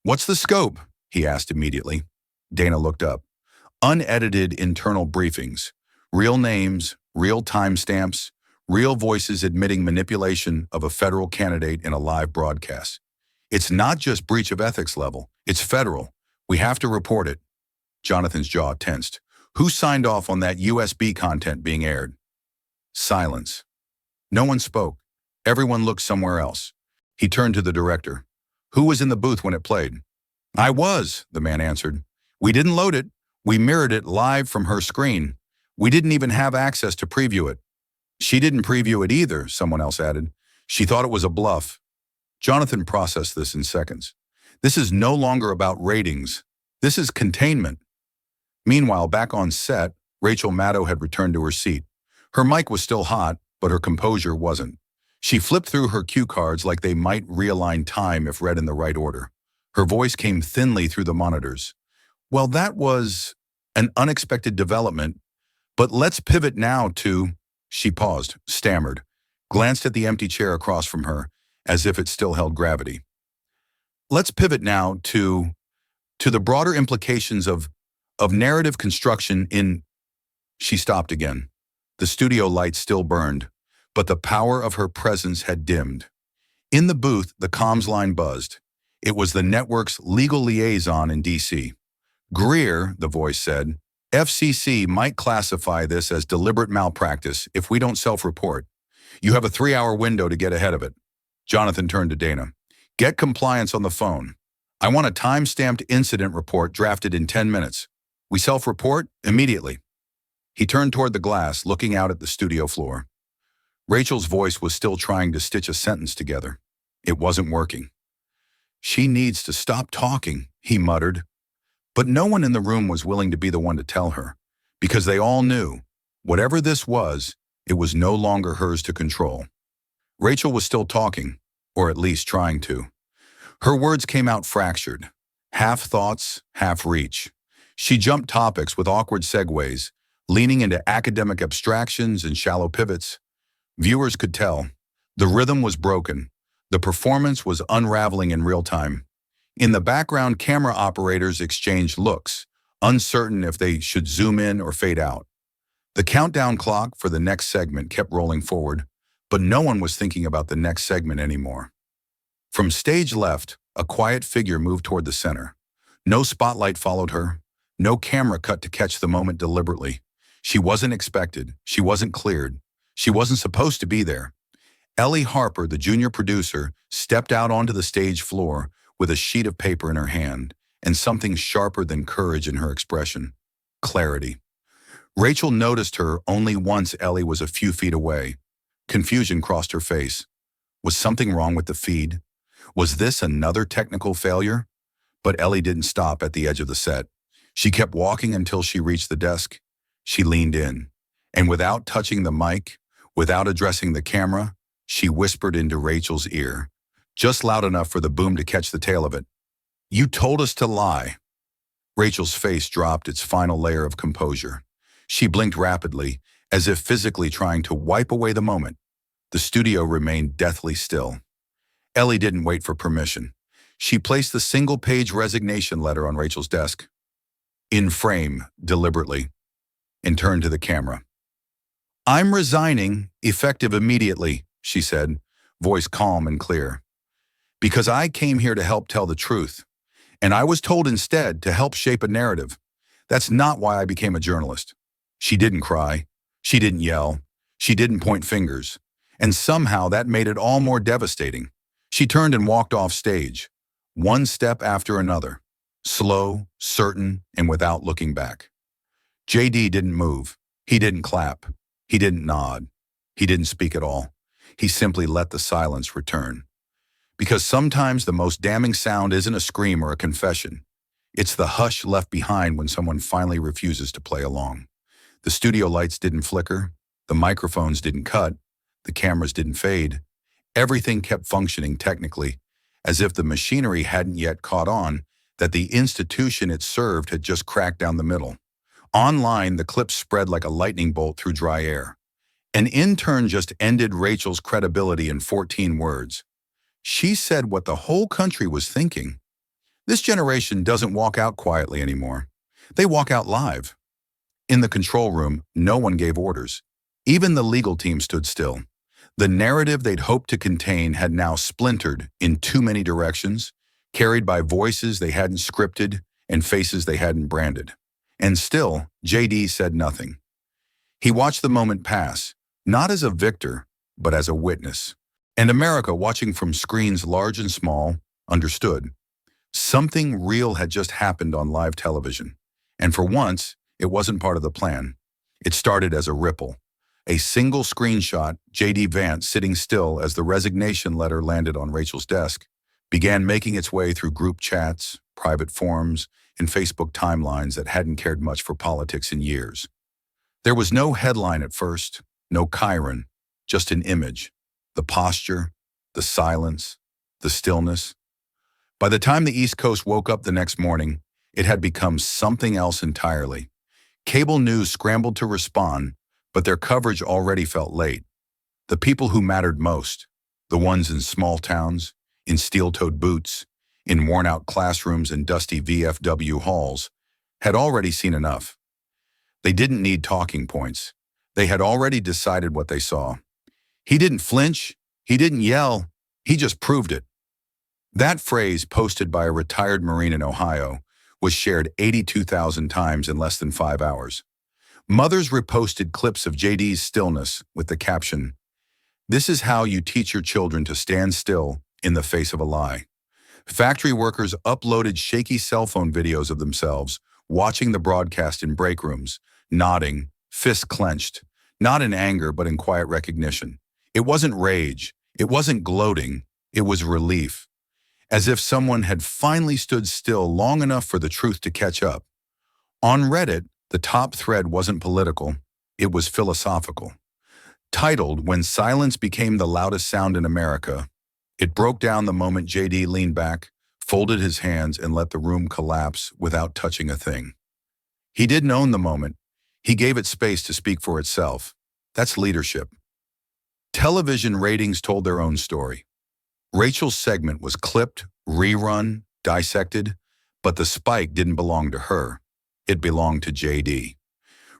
"What's the scope?" he asked immediately. Dana looked up. Unedited internal briefings. Real names, real timestamps, real voices admitting manipulation of a federal candidate in a live broadcast. "It's not just breach of ethics level. It's federal. We have to report it." Jonathan's jaw tensed. "Who signed off on that USB content being aired?" Silence. No one spoke. Everyone looked somewhere else. He turned to the director. "Who was in the booth when it played?" "I was," the man answered. "We didn't load it. We mirrored it live from her screen. We didn't even have access to preview it." "She didn't preview it either," someone else added. "She thought it was a bluff." Jonathan processed this in seconds. This is no longer about ratings. This is containment. Meanwhile, back on set, Rachel Maddow had returned to her seat. Her mic was still hot, but her composure wasn't. She flipped through her cue cards like they might realign time if read in the right order. Her voice came thinly through the monitors. "Well, that was an unexpected development, but let's pivot now to—" She paused, stammered, glanced at the empty chair across from her, as if it still held gravity. "Let's pivot now to the broader implications of narrative construction in—" She stopped again. The studio lights still burned, but the power of her presence had dimmed. In the booth, the comms line buzzed. It was the network's legal liaison in D.C. "Greer," the voice said, "FCC might classify this as deliberate malpractice if we don't self-report. You have a 3-hour window to get ahead of it." Jonathan turned to Dana. "Get compliance on the phone. I want a time-stamped incident report drafted in 10 minutes. We self-report immediately." He turned toward the glass, looking out at the studio floor. Rachel's voice was still trying to stitch a sentence together. It wasn't working. "She needs to stop talking," he muttered. But no one in the room was willing to be the one to tell her, because they all knew, whatever this was, it was no longer hers to control. Rachel was still talking, or at least trying to. Her words came out fractured, half thoughts, half reach. She jumped topics with awkward segues, leaning into academic abstractions and shallow pivots. Viewers could tell. The rhythm was broken. The performance was unraveling in real time. In the background, camera operators exchanged looks, uncertain if they should zoom in or fade out. The countdown clock for the next segment kept rolling forward, but no one was thinking about the next segment anymore. From stage left, a quiet figure moved toward the center. No spotlight followed her. No camera cut to catch the moment deliberately. She wasn't expected. She wasn't cleared. She wasn't supposed to be there. Ellie Harper, the junior producer, stepped out onto the stage floor with a sheet of paper in her hand and something sharper than courage in her expression: clarity. Rachel noticed her only once Ellie was a few feet away. Confusion crossed her face. Was something wrong with the feed? Was this another technical failure? But Ellie didn't stop at the edge of the set. She kept walking until she reached the desk. She leaned in, and without touching the mic, without addressing the camera, she whispered into Rachel's ear, just loud enough for the boom to catch the tail of it. "You told us to lie." Rachel's face dropped its final layer of composure. She blinked rapidly, as if physically trying to wipe away the moment. The studio remained deathly still. Ellie didn't wait for permission. She placed the single-page resignation letter on Rachel's desk. In frame, deliberately, and turned to the camera. "I'm resigning, effective immediately," she said, voice calm and clear. "Because I came here to help tell the truth, and I was told instead to help shape a narrative. That's not why I became a journalist." She didn't cry. She didn't yell. She didn't point fingers. And somehow that made it all more devastating. She turned and walked off stage, one step after another, slow, certain, and without looking back. JD didn't move. He didn't clap. He didn't nod. He didn't speak at all. He simply let the silence return. Because sometimes the most damning sound isn't a scream or a confession. It's the hush left behind when someone finally refuses to play along. The studio lights didn't flicker. The microphones didn't cut. The cameras didn't fade. Everything kept functioning technically, as if the machinery hadn't yet caught on that the institution it served had just cracked down the middle. Online, the clip spread like a lightning bolt through dry air. An intern just ended Rachel's credibility in 14 words. She said what the whole country was thinking. This generation doesn't walk out quietly anymore. They walk out live. In the control room, no one gave orders. Even the legal team stood still. The narrative they'd hoped to contain had now splintered in too many directions, carried by voices they hadn't scripted and faces they hadn't branded. And still, JD said nothing. He watched the moment pass, not as a victor, but as a witness. And America, watching from screens large and small, understood. Something real had just happened on live television. And for once, it wasn't part of the plan. It started as a ripple. A single screenshot, JD Vance sitting still as the resignation letter landed on Rachel's desk, began making its way through group chats, private forums, and Facebook timelines that hadn't cared much for politics in years. There was no headline at first, no chyron, just an image, the posture, the silence, the stillness. By the time the East Coast woke up the next morning, it had become something else entirely. Cable news scrambled to respond, but their coverage already felt late. The people who mattered most, the ones in small towns, in steel-toed boots, in worn-out classrooms and dusty VFW halls, had already seen enough. They didn't need talking points. They had already decided what they saw. He didn't flinch, he didn't yell, he just proved it. That phrase, posted by a retired Marine in Ohio, was shared 82,000 times in less than 5 hours. Mothers reposted clips of JD's stillness with the caption, "This is how you teach your children to stand still in the face of a lie." Factory workers uploaded shaky cell phone videos of themselves, watching the broadcast in break rooms, nodding, fists clenched, not in anger but in quiet recognition. It wasn't rage, it wasn't gloating, it was relief. As if someone had finally stood still long enough for the truth to catch up. On Reddit, the top thread wasn't political, it was philosophical. Titled, "When Silence Became the Loudest Sound in America," it broke down the moment JD leaned back, folded his hands, and let the room collapse without touching a thing. He didn't own the moment. He gave it space to speak for itself. That's leadership. Television ratings told their own story. Rachel's segment was clipped, rerun, dissected, but the spike didn't belong to her. It belonged to JD.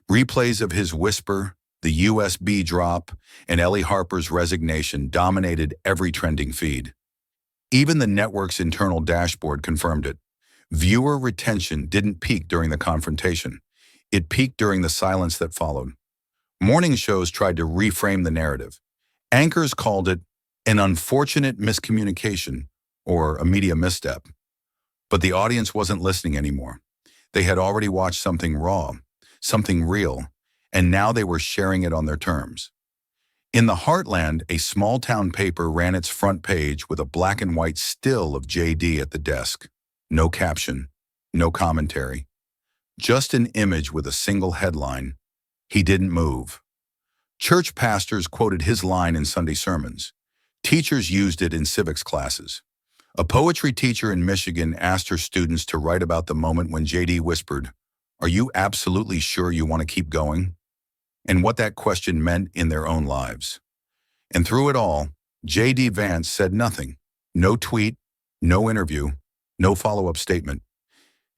Replays of his whisper, the USB drop, and Ellie Harper's resignation dominated every trending feed. Even the network's internal dashboard confirmed it. Viewer retention didn't peak during the confrontation. It peaked during the silence that followed. Morning shows tried to reframe the narrative. Anchors called it an unfortunate miscommunication or a media misstep. But the audience wasn't listening anymore. They had already watched something raw, something real, and now they were sharing it on their terms. In the heartland, a small-town paper ran its front page with a black and white still of JD at the desk. No caption, no commentary. Just an image with a single headline. He didn't move. Church pastors quoted his line in Sunday sermons. Teachers used it in civics classes. A poetry teacher in Michigan asked her students to write about the moment when JD whispered, "Are you absolutely sure you want to keep going?" And what that question meant in their own lives. And through it all, JD Vance said nothing. No tweet, no interview, no follow-up statement.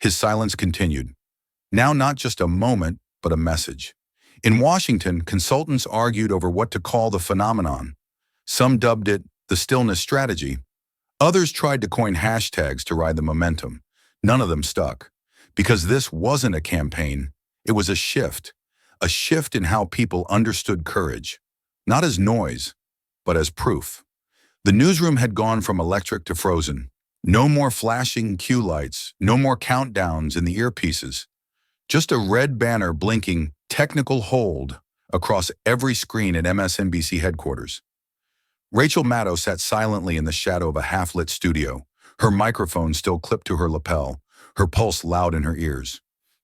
His silence continued. Now not just a moment, but a message. In Washington, consultants argued over what to call the phenomenon. Some dubbed it the stillness strategy. Others tried to coin hashtags to ride the momentum. None of them stuck. Because this wasn't a campaign, it was a shift in how people understood courage. Not as noise, but as proof. The newsroom had gone from electric to frozen. No more flashing cue lights, no more countdowns in the earpieces. Just a red banner blinking "technical hold" across every screen at MSNBC headquarters. Rachel Maddow sat silently in the shadow of a half-lit studio, her microphone still clipped to her lapel, her pulse loud in her ears.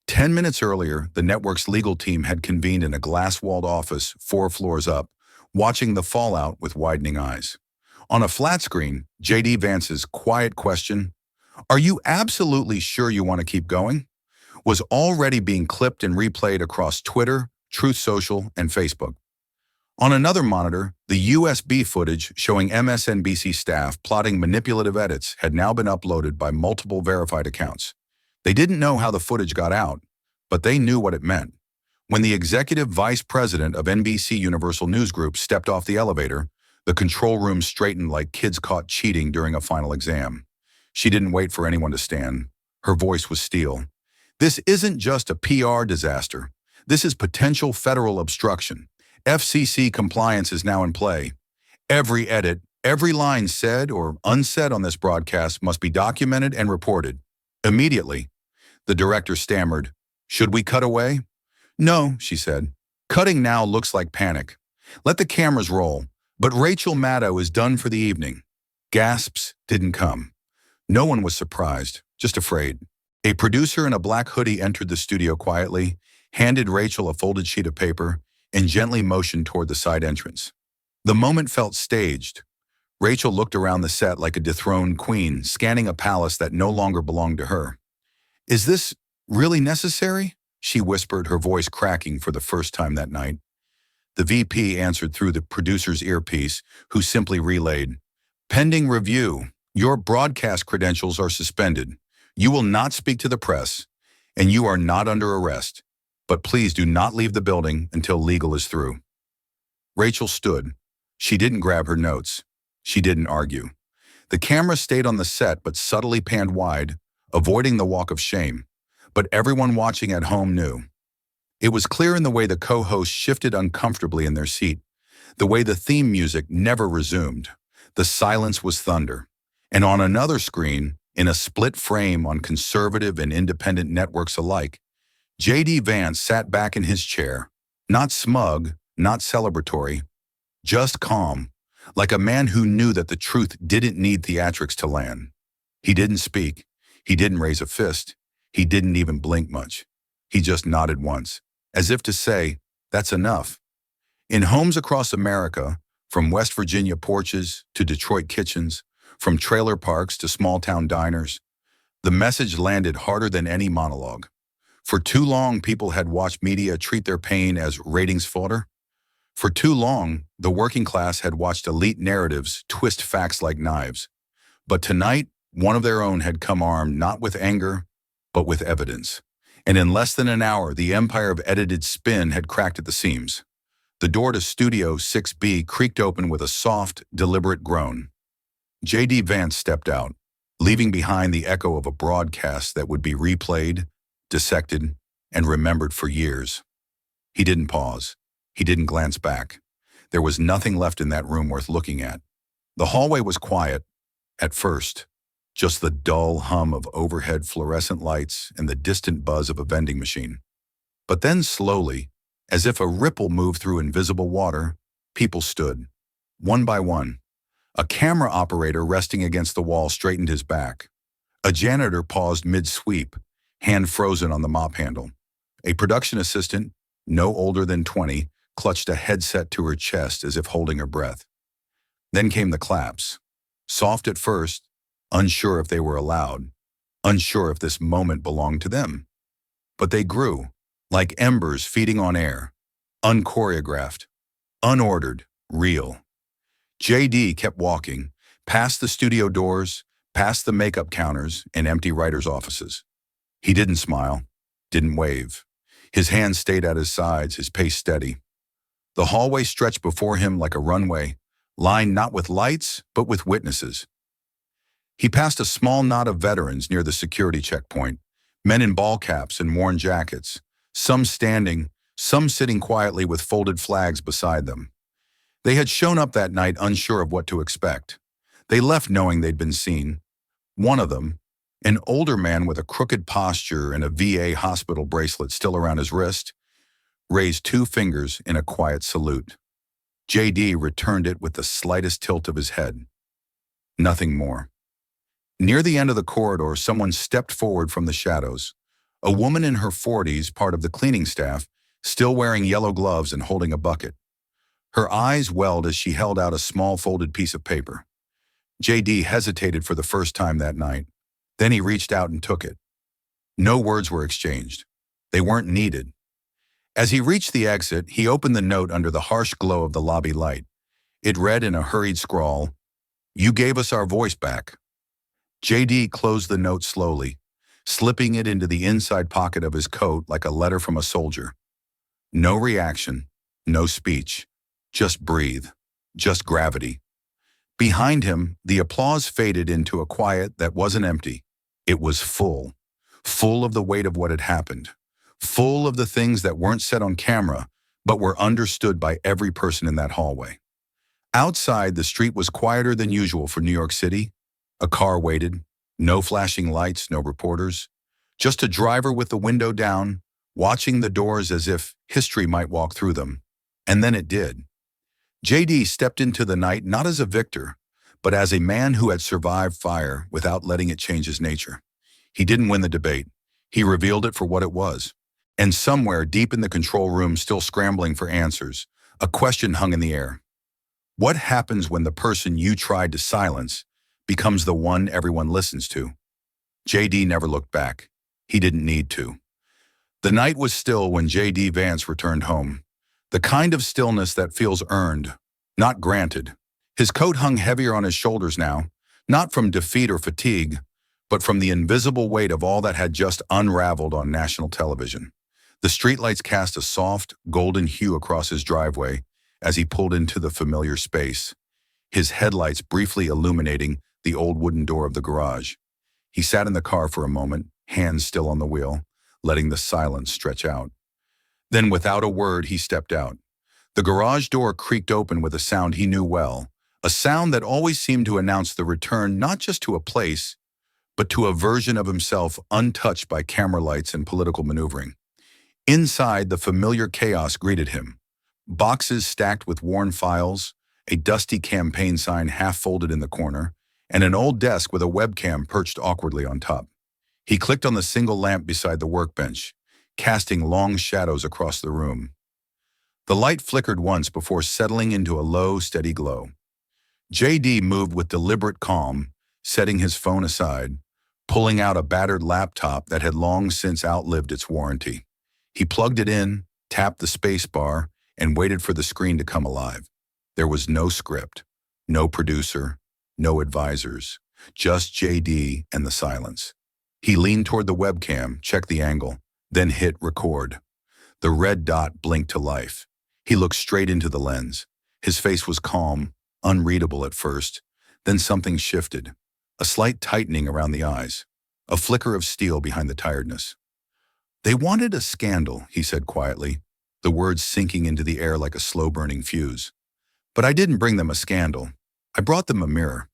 10 minutes earlier, the network's legal team had convened in a glass-walled office 4 floors up, watching the fallout with widening eyes. On a flat screen, JD Vance's quiet question, "Are you absolutely sure you want to keep going?" was already being clipped and replayed across Twitter, Truth Social, and Facebook. On another monitor, the USB footage showing MSNBC staff plotting manipulative edits had now been uploaded by multiple verified accounts. They didn't know how the footage got out, but they knew what it meant. When the executive vice president of NBC Universal News Group stepped off the elevator, the control room straightened like kids caught cheating during a final exam. She didn't wait for anyone to stand. Her voice was steel. This isn't just a PR disaster. This is potential federal obstruction. FCC compliance is now in play. Every edit, every line said or unsaid on this broadcast must be documented and reported. Immediately, the director stammered, "Should we cut away?" "No," she said. "Cutting now looks like panic. Let the cameras roll, but Rachel Maddow is done for the evening." Gasps didn't come. No one was surprised, just afraid. A producer in a black hoodie entered the studio quietly, handed Rachel a folded sheet of paper, and gently motioned toward the side entrance. The moment felt staged. Rachel looked around the set like a dethroned queen, scanning a palace that no longer belonged to her. "Is this really necessary?" she whispered, her voice cracking for the first time that night. The VP answered through the producer's earpiece, who simply relayed, "Pending review. Your broadcast credentials are suspended. You will not speak to the press, and you are not under arrest. But please do not leave the building until legal is through." Rachel stood. She didn't grab her notes. She didn't argue. The camera stayed on the set but subtly panned wide, avoiding the walk of shame. But everyone watching at home knew. It was clear in the way the co-hosts shifted uncomfortably in their seat, the way the theme music never resumed. The silence was thunder. And on another screen, in a split frame on conservative and independent networks alike, JD Vance sat back in his chair, not smug, not celebratory, just calm, like a man who knew that the truth didn't need theatrics to land. He didn't speak. He didn't raise a fist. He didn't even blink much. He just nodded once, as if to say, "That's enough." In homes across America, from West Virginia porches to Detroit kitchens, from trailer parks to small-town diners, the message landed harder than any monologue. For too long, people had watched media treat their pain as ratings fodder. For too long, the working class had watched elite narratives twist facts like knives. But tonight, one of their own had come armed not with anger, but with evidence. And in less than an hour, the empire of edited spin had cracked at the seams. The door to Studio 6B creaked open with a soft, deliberate groan. JD Vance stepped out, leaving behind the echo of a broadcast that would be replayed, dissected, and remembered for years. He didn't pause. He didn't glance back. There was nothing left in that room worth looking at. The hallway was quiet, at first, just the dull hum of overhead fluorescent lights and the distant buzz of a vending machine. But then slowly, as if a ripple moved through invisible water, people stood, one by one. A camera operator resting against the wall straightened his back. A janitor paused mid-sweep, hand frozen on the mop handle. A production assistant, no older than 20, clutched a headset to her chest as if holding her breath. Then came the claps. Soft at first, unsure if they were allowed, unsure if this moment belonged to them. But they grew, like embers feeding on air, unchoreographed, unordered, real. JD kept walking, past the studio doors, past the makeup counters and empty writers' offices. He didn't smile, didn't wave. His hands stayed at his sides, his pace steady. The hallway stretched before him like a runway, lined not with lights, but with witnesses. He passed a small knot of veterans near the security checkpoint, men in ball caps and worn jackets, some standing, some sitting quietly with folded flags beside them. They had shown up that night unsure of what to expect. They left knowing they'd been seen. One of them, an older man with a crooked posture and a VA hospital bracelet still around his wrist, raised 2 fingers in a quiet salute. JD returned it with the slightest tilt of his head. Nothing more. Near the end of the corridor, someone stepped forward from the shadows. A woman in her 40s, part of the cleaning staff, still wearing yellow gloves and holding a bucket. Her eyes welled as she held out a small folded piece of paper. JD hesitated for the first time that night. Then he reached out and took it. No words were exchanged. They weren't needed. As he reached the exit, he opened the note under the harsh glow of the lobby light. It read in a hurried scrawl, "You gave us our voice back." JD closed the note slowly, slipping it into the inside pocket of his coat like a letter from a soldier. No reaction, no speech, just breathe, just gravity. Behind him, the applause faded into a quiet that wasn't empty. It was full, full of the weight of what had happened, full of the things that weren't said on camera, but were understood by every person in that hallway. Outside, the street was quieter than usual for New York City. A car waited, no flashing lights, no reporters, just a driver with the window down, watching the doors as if history might walk through them. And then it did. JD stepped into the night not as a victor, but as a man who had survived fire without letting it change his nature. He didn't win the debate. He revealed it for what it was. And somewhere deep in the control room, still scrambling for answers, a question hung in the air. What happens when the person you tried to silence becomes the one everyone listens to? JD never looked back. He didn't need to. The night was still when JD Vance returned home. The kind of stillness that feels earned, not granted. His coat hung heavier on his shoulders now, not from defeat or fatigue, but from the invisible weight of all that had just unraveled on national television. The streetlights cast a soft, golden hue across his driveway as he pulled into the familiar space, his headlights briefly illuminating the old wooden door of the garage. He sat in the car for a moment, hands still on the wheel, letting the silence stretch out. Then, without a word, he stepped out. The garage door creaked open with a sound he knew well, a sound that always seemed to announce the return not just to a place, but to a version of himself untouched by camera lights and political maneuvering. Inside, the familiar chaos greeted him. Boxes stacked with worn files, a dusty campaign sign half folded in the corner, and an old desk with a webcam perched awkwardly on top. He clicked on the single lamp beside the workbench, casting long shadows across the room. The light flickered once before settling into a low, steady glow. JD moved with deliberate calm, setting his phone aside, pulling out a battered laptop that had long since outlived its warranty. He plugged it in, tapped the space bar, and waited for the screen to come alive. There was no script, no producer, no advisors, just JD and the silence. He leaned toward the webcam, checked the angle, then hit record. The red dot blinked to life. He looked straight into the lens. His face was calm, unreadable at first. Then something shifted, a slight tightening around the eyes, a flicker of steel behind the tiredness. "They wanted a scandal," he said quietly, the words sinking into the air like a slow-burning fuse. "But I didn't bring them a scandal. I brought them a mirror."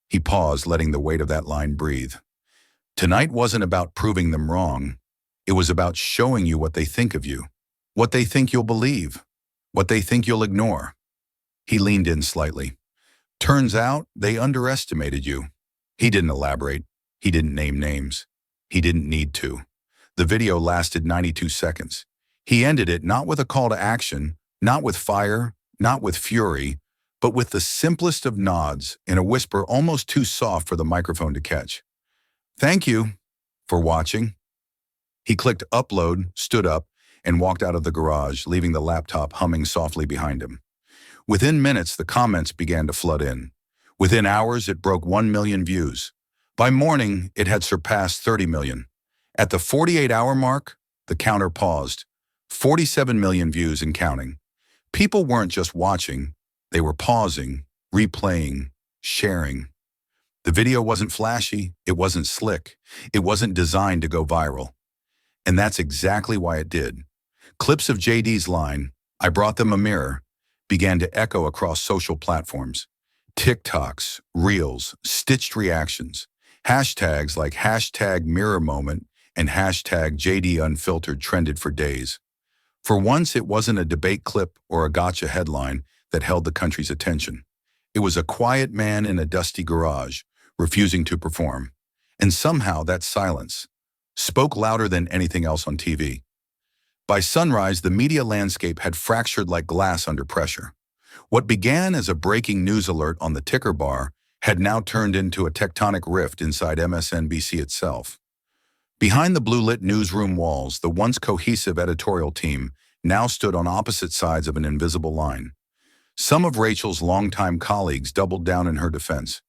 He paused, letting the weight of that line breathe. Tonight wasn't about proving them wrong. It was about showing you what they think of you, what they think you'll believe, what they think you'll ignore. He leaned in slightly. "Turns out they underestimated you." He didn't elaborate. He didn't name names. He didn't need to. The video lasted 92 seconds. He ended it not with a call to action, not with fire, not with fury, but with the simplest of nods in a whisper almost too soft for the microphone to catch. "Thank you for watching." He clicked upload, stood up, and walked out of the garage, leaving the laptop humming softly behind him. Within minutes, the comments began to flood in. Within hours, it broke 1 million views. By morning, it had surpassed 30 million. At the 48-hour mark, the counter paused. 47 million views and counting. People weren't just watching, they were pausing, replaying, sharing. The video wasn't flashy, it wasn't slick, it wasn't designed to go viral. And that's exactly why it did. Clips of JD's line, "I brought them a mirror," began to echo across social platforms. TikToks, Reels, stitched reactions. Hashtags like #MirrorMoment and #JDUnfiltered trended for days. For once, it wasn't a debate clip or a gotcha headline that held the country's attention. It was a quiet man in a dusty garage, refusing to perform. And somehow that silence spoke louder than anything else on TV. By sunrise, the media landscape had fractured like glass under pressure. What began as a breaking news alert on the ticker bar had now turned into a tectonic rift inside MSNBC itself. Behind the blue-lit newsroom walls, the once cohesive editorial team now stood on opposite sides of an invisible line. Some of Rachel's longtime colleagues doubled down in her defense.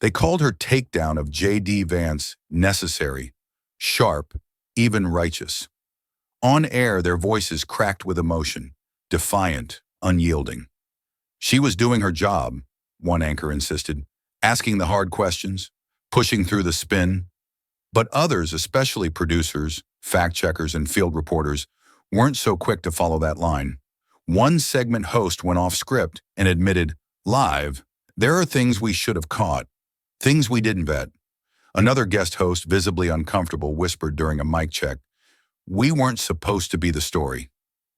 They called her takedown of JD Vance necessary, sharp, even righteous. On air, their voices cracked with emotion, defiant, unyielding. She was doing her job, one anchor insisted, asking the hard questions, pushing through the spin. But others, especially producers, fact-checkers, and field reporters, weren't so quick to follow that line. One segment host went off script and admitted, live, there are things we should have caught, things we didn't vet. Another guest host, visibly uncomfortable, whispered during a mic check, we weren't supposed to be the story.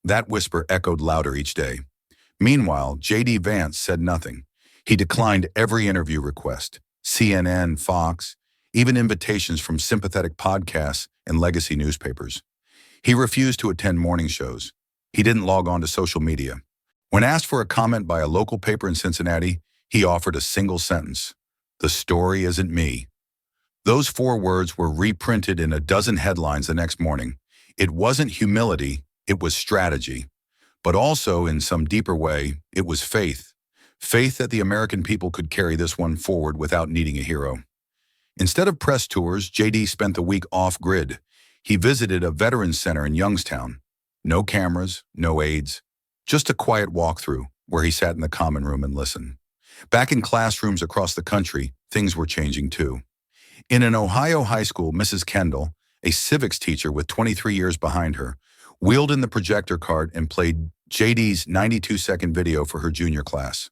That whisper echoed louder each day. Meanwhile, JD Vance said nothing. He declined every interview request, CNN, Fox, even invitations from sympathetic podcasts and legacy newspapers. He refused to attend morning shows. He didn't log on to social media. When asked for a comment by a local paper in Cincinnati, he offered a single sentence, "The story isn't me." Those 4 words were reprinted in a dozen headlines the next morning. It wasn't humility, it was strategy. But also, in some deeper way, it was faith. Faith that the American people could carry this one forward without needing a hero. Instead of press tours, JD spent the week off-grid. He visited a veterans center in Youngstown. No cameras, no aides, just a quiet walkthrough where he sat in the common room and listened. Back in classrooms across the country, things were changing too. In an Ohio high school, Mrs. Kendall, a civics teacher with 23 years behind her, wheeled in the projector cart and played JD's 92-second video for her junior class.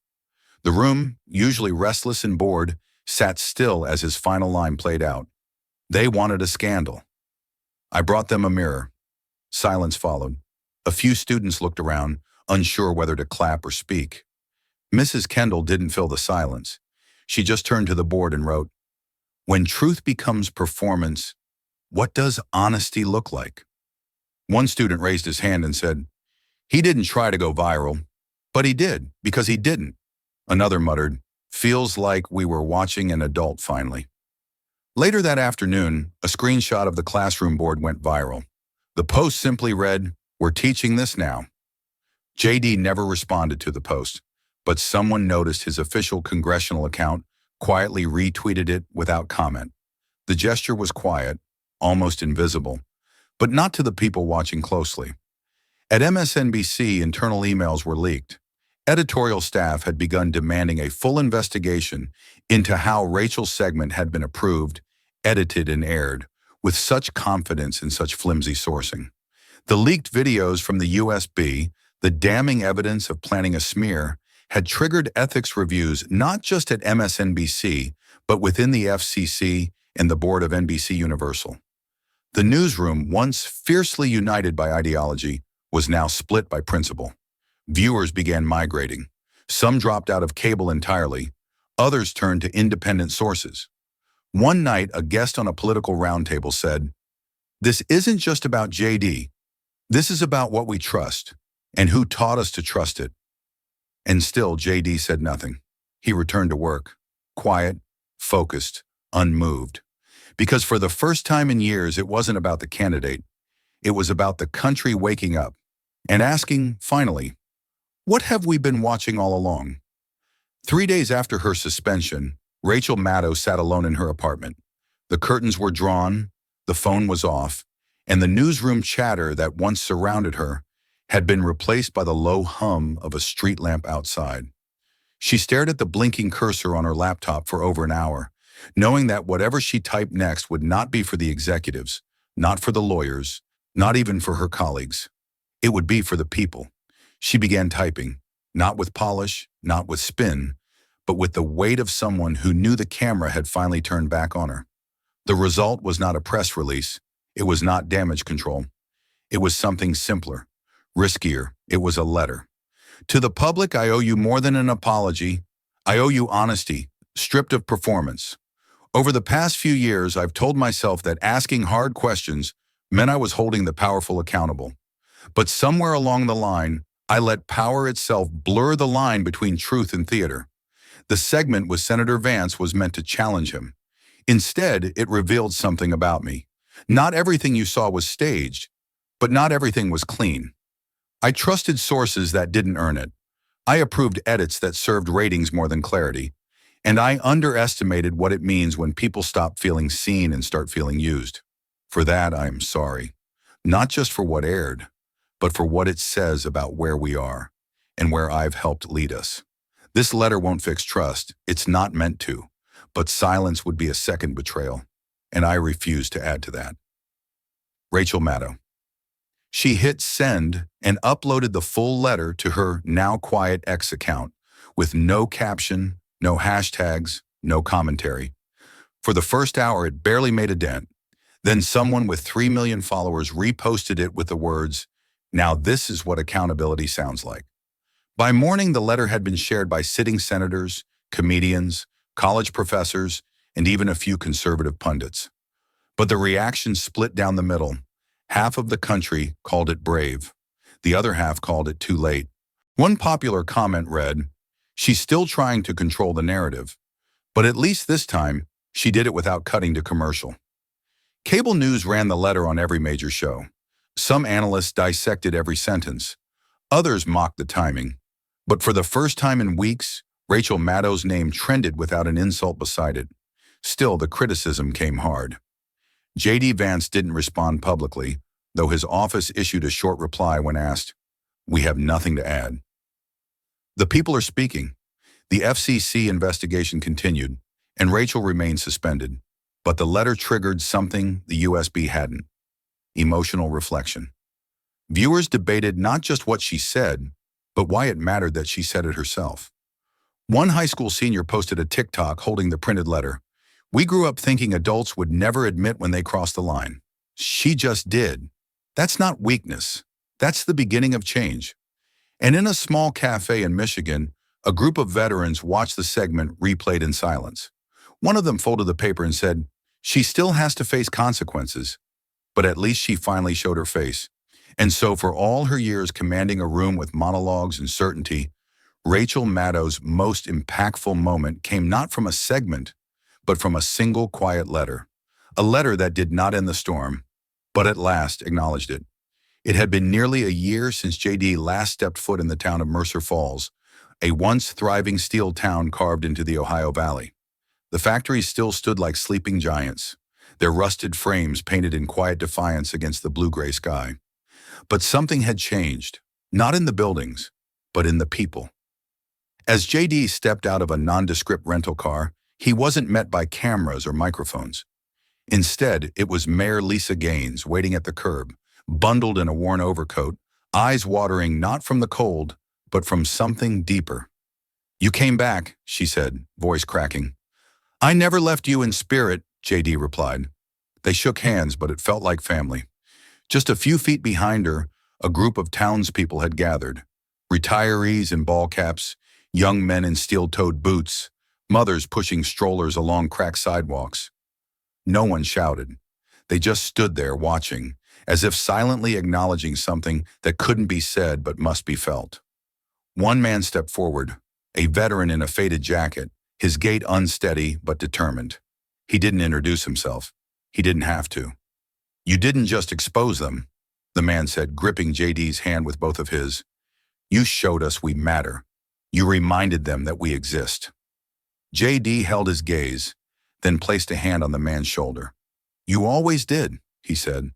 The room, usually restless and bored, sat still as his final line played out. They wanted a scandal. I brought them a mirror. Silence followed. A few students looked around, unsure whether to clap or speak. Mrs. Kendall didn't fill the silence. She just turned to the board and wrote, "When truth becomes performance, what does honesty look like?" One student raised his hand and said, "He didn't try to go viral, but he did because he didn't." Another muttered, "Feels like we were watching an adult finally." Later that afternoon, a screenshot of the classroom board went viral. The post simply read, "We're teaching this now." JD never responded to the post, but someone noticed his official congressional account, quietly retweeted it without comment. The gesture was quiet, almost invisible, but not to the people watching closely. At MSNBC, internal emails were leaked. Editorial staff had begun demanding a full investigation into how Rachel's segment had been approved, edited, and aired, with such confidence in such flimsy sourcing. The leaked videos from the USB, the damning evidence of planning a smear, had triggered ethics reviews not just at MSNBC, but within the FCC and the board of NBC Universal. The newsroom, once fiercely united by ideology, was now split by principle. Viewers began migrating. Some dropped out of cable entirely. Others turned to independent sources. One night, a guest on a political roundtable said, "This isn't just about JD. This is about what we trust and who taught us to trust it." And still, JD said nothing. He returned to work, quiet, focused, unmoved. Because for the first time in years, it wasn't about the candidate. It was about the country waking up and asking, finally, what have we been watching all along? 3 days after her suspension, Rachel Maddow sat alone in her apartment. The curtains were drawn, the phone was off, and the newsroom chatter that once surrounded her had been replaced by the low hum of a street lamp outside. She stared at the blinking cursor on her laptop for over an hour, knowing that whatever she typed next would not be for the executives, not for the lawyers, not even for her colleagues. It would be for the people. She began typing, not with polish, not with spin, but with the weight of someone who knew the camera had finally turned back on her. The result was not a press release. It was not damage control. It was something simpler, riskier. It was a letter. "To the public, I owe you more than an apology. I owe you honesty, stripped of performance. Over the past few years, I've told myself that asking hard questions meant I was holding the powerful accountable. But somewhere along the line, I let power itself blur the line between truth and theater. The segment with Senator Vance was meant to challenge him. Instead, it revealed something about me, Not everything you saw was staged, but not everything was clean. I trusted sources that didn't earn it. I approved edits that served ratings more than clarity. And I underestimated what it means when people stop feeling seen and start feeling used. For that, I'm sorry. Not just for what aired, but for what it says about where we are and where I've helped lead us. This letter won't fix trust. It's not meant to. But silence would be a second betrayal, and I refuse to add to that. Rachel Maddow. She hit send and uploaded the full letter to her now quiet X account with no caption, no hashtags, no commentary. For the first hour, it barely made a dent. Then someone with 3 million followers reposted it with the words, "Now this is what accountability sounds like." By morning, the letter had been shared by sitting senators, comedians, college professors, and even a few conservative pundits. But the reaction split down the middle. Half of the country called it brave. The other half called it too late. One popular comment read, "She's still trying to control the narrative, but at least this time, she did it without cutting to commercial." Cable news ran the letter on every major show. Some analysts dissected every sentence. Others mocked the timing. But for the first time in weeks, Rachel Maddow's name trended without an insult beside it. Still, the criticism came hard. JD Vance didn't respond publicly, though his office issued a short reply when asked, "We have nothing to add." The people are speaking. The FCC investigation continued, and Rachel remained suspended. But the letter triggered something the USB hadn't: emotional reflection. Viewers debated not just what she said, but why it mattered that she said it herself. One high school senior posted a TikTok holding the printed letter. "We grew up thinking adults would never admit when they crossed the line. She just did. That's not weakness. That's the beginning of change." And in a small cafe in Michigan, a group of veterans watched the segment replayed in silence. One of them folded the paper and said, "She still has to face consequences, but at least she finally showed her face." And so for all her years commanding a room with monologues and certainty, Rachel Maddow's most impactful moment came not from a segment, but from a single quiet letter. A letter that did not end the storm, but at last acknowledged it. It had been nearly a year since JD last stepped foot in the town of Mercer Falls, a once thriving steel town carved into the Ohio Valley. The factories still stood like sleeping giants, their rusted frames painted in quiet defiance against the blue-gray sky. But something had changed, not in the buildings, but in the people. As JD stepped out of a nondescript rental car, he wasn't met by cameras or microphones. Instead, it was Mayor Lisa Gaines waiting at the curb, bundled in a worn overcoat, eyes watering not from the cold, but from something deeper. "You came back," she said, voice cracking. "I never left you in spirit," JD replied. They shook hands, but it felt like family. Just a few feet behind her, a group of townspeople had gathered. Retirees in ball caps, young men in steel-toed boots, mothers pushing strollers along cracked sidewalks. No one shouted. They just stood there watching, as if silently acknowledging something that couldn't be said but must be felt. One man stepped forward, a veteran in a faded jacket, his gait unsteady but determined. He didn't introduce himself. He didn't have to. "You didn't just expose them," the man said, gripping JD's hand with both of his. "You showed us we matter. You reminded them that we exist." JD held his gaze, then placed a hand on the man's shoulder. "You always did," he said.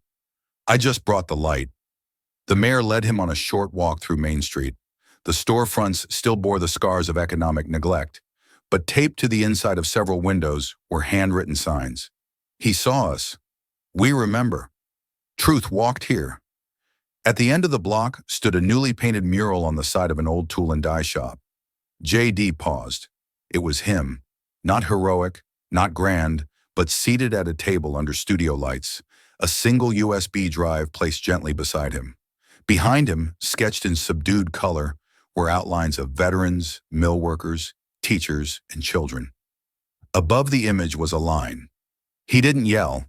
"I just brought the light." The mayor led him on a short walk through Main Street. The storefronts still bore the scars of economic neglect, but taped to the inside of several windows were handwritten signs. "He saw us. We remember. Truth walked here." At the end of the block stood a newly painted mural on the side of an old tool and die shop. JD paused. It was him, not heroic, not grand, but seated at a table under studio lights, a single USB drive placed gently beside him. Behind him, sketched in subdued color, were outlines of veterans, mill workers, teachers, and children. Above the image was a line. He didn't yell.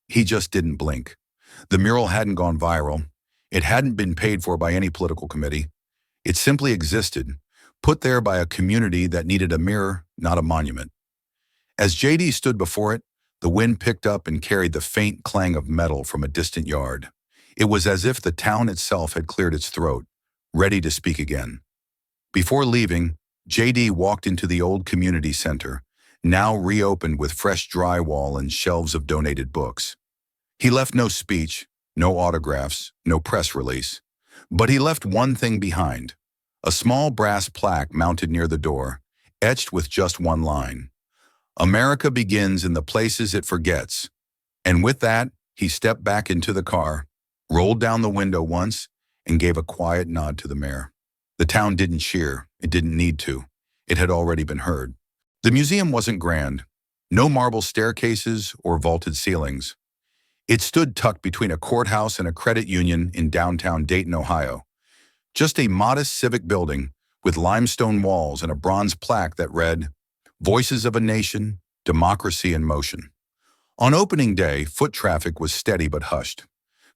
He just didn't blink. The mural hadn't gone viral. It hadn't been paid for by any political committee. It simply existed, put there by a community that needed a mirror, not a monument. As JD stood before it, The wind picked up and carried the faint clang of metal from a distant yard. It was as if the town itself had cleared its throat, ready to speak again. Before leaving, JD walked into the old community center, now reopened with fresh drywall and shelves of donated books. He left no speech, no autographs, no press release. But he left one thing behind, a small brass plaque mounted near the door, etched with just one line. America begins in the places it forgets. And with that, he stepped back into the car, rolled down the window once, and gave a quiet nod to the mayor. The town didn't cheer. It didn't need to. It had already been heard. The museum wasn't grand. No marble staircases or vaulted ceilings. It stood tucked between a courthouse and a credit union in downtown Dayton, Ohio. Just a modest civic building with limestone walls and a bronze plaque that read, "Voices of a Nation, Democracy in Motion." On opening day, foot traffic was steady but hushed.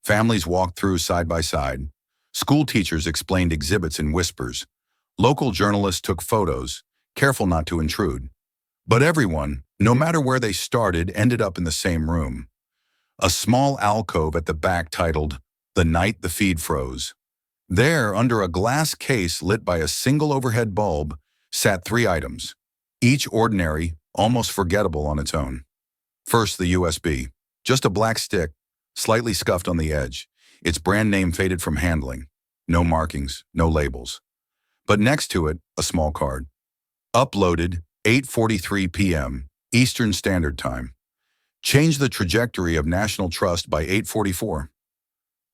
Families walked through side by side. School teachers explained exhibits in whispers. Local journalists took photos, careful not to intrude. But everyone, no matter where they started, ended up in the same room. A small alcove at the back titled, "The Night the Feed Froze." There, under a glass case lit by a single overhead bulb, sat 3 items, each ordinary, almost forgettable on its own. First, the USB, just a black stick, slightly scuffed on the edge, its brand name faded from handling. No markings, no labels. But next to it, a small card. Uploaded, 8:43 p.m., Eastern Standard Time. Changed the trajectory of national trust by 8:44.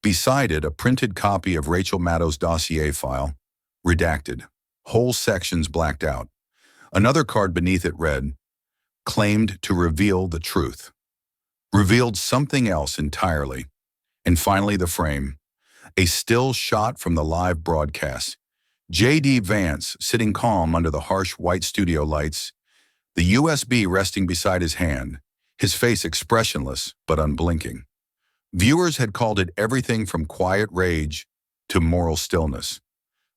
Beside it, a printed copy of Rachel Maddow's dossier file, redacted, whole sections blacked out. Another card beneath it read, "Claimed to reveal the truth." Revealed something else entirely. And finally, the frame. A still shot from the live broadcast. JD Vance sitting calm under the harsh white studio lights, the USB resting beside his hand, his face expressionless but unblinking. Viewers had called it everything from quiet rage to moral stillness.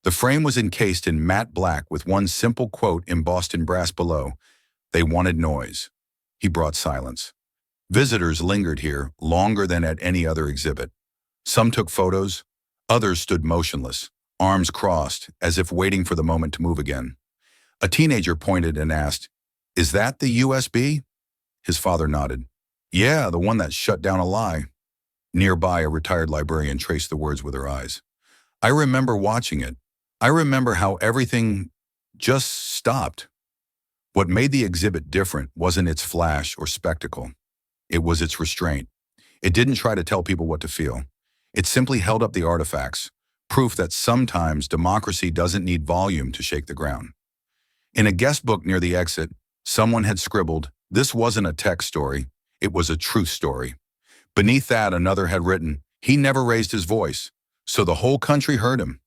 The frame was encased in matte black with one simple quote embossed in brass below, "They wanted noise." He brought silence. Visitors lingered here longer than at any other exhibit. Some took photos, others stood motionless, arms crossed, as if waiting for the moment to move again. A teenager pointed and asked, "Is that the USB?" His father nodded. "Yeah, the one that shut down a lie." Nearby, a retired librarian traced the words with her eyes. "I remember watching it. I remember how everything just stopped." What made the exhibit different wasn't its flash or spectacle. It was its restraint. It didn't try to tell people what to feel. It simply held up the artifacts, proof that sometimes democracy doesn't need volume to shake the ground. In a guest book near the exit, someone had scribbled, "This wasn't a tech story, it was a truth story." Beneath that, another had written, "He never raised his voice, so the whole country heard him."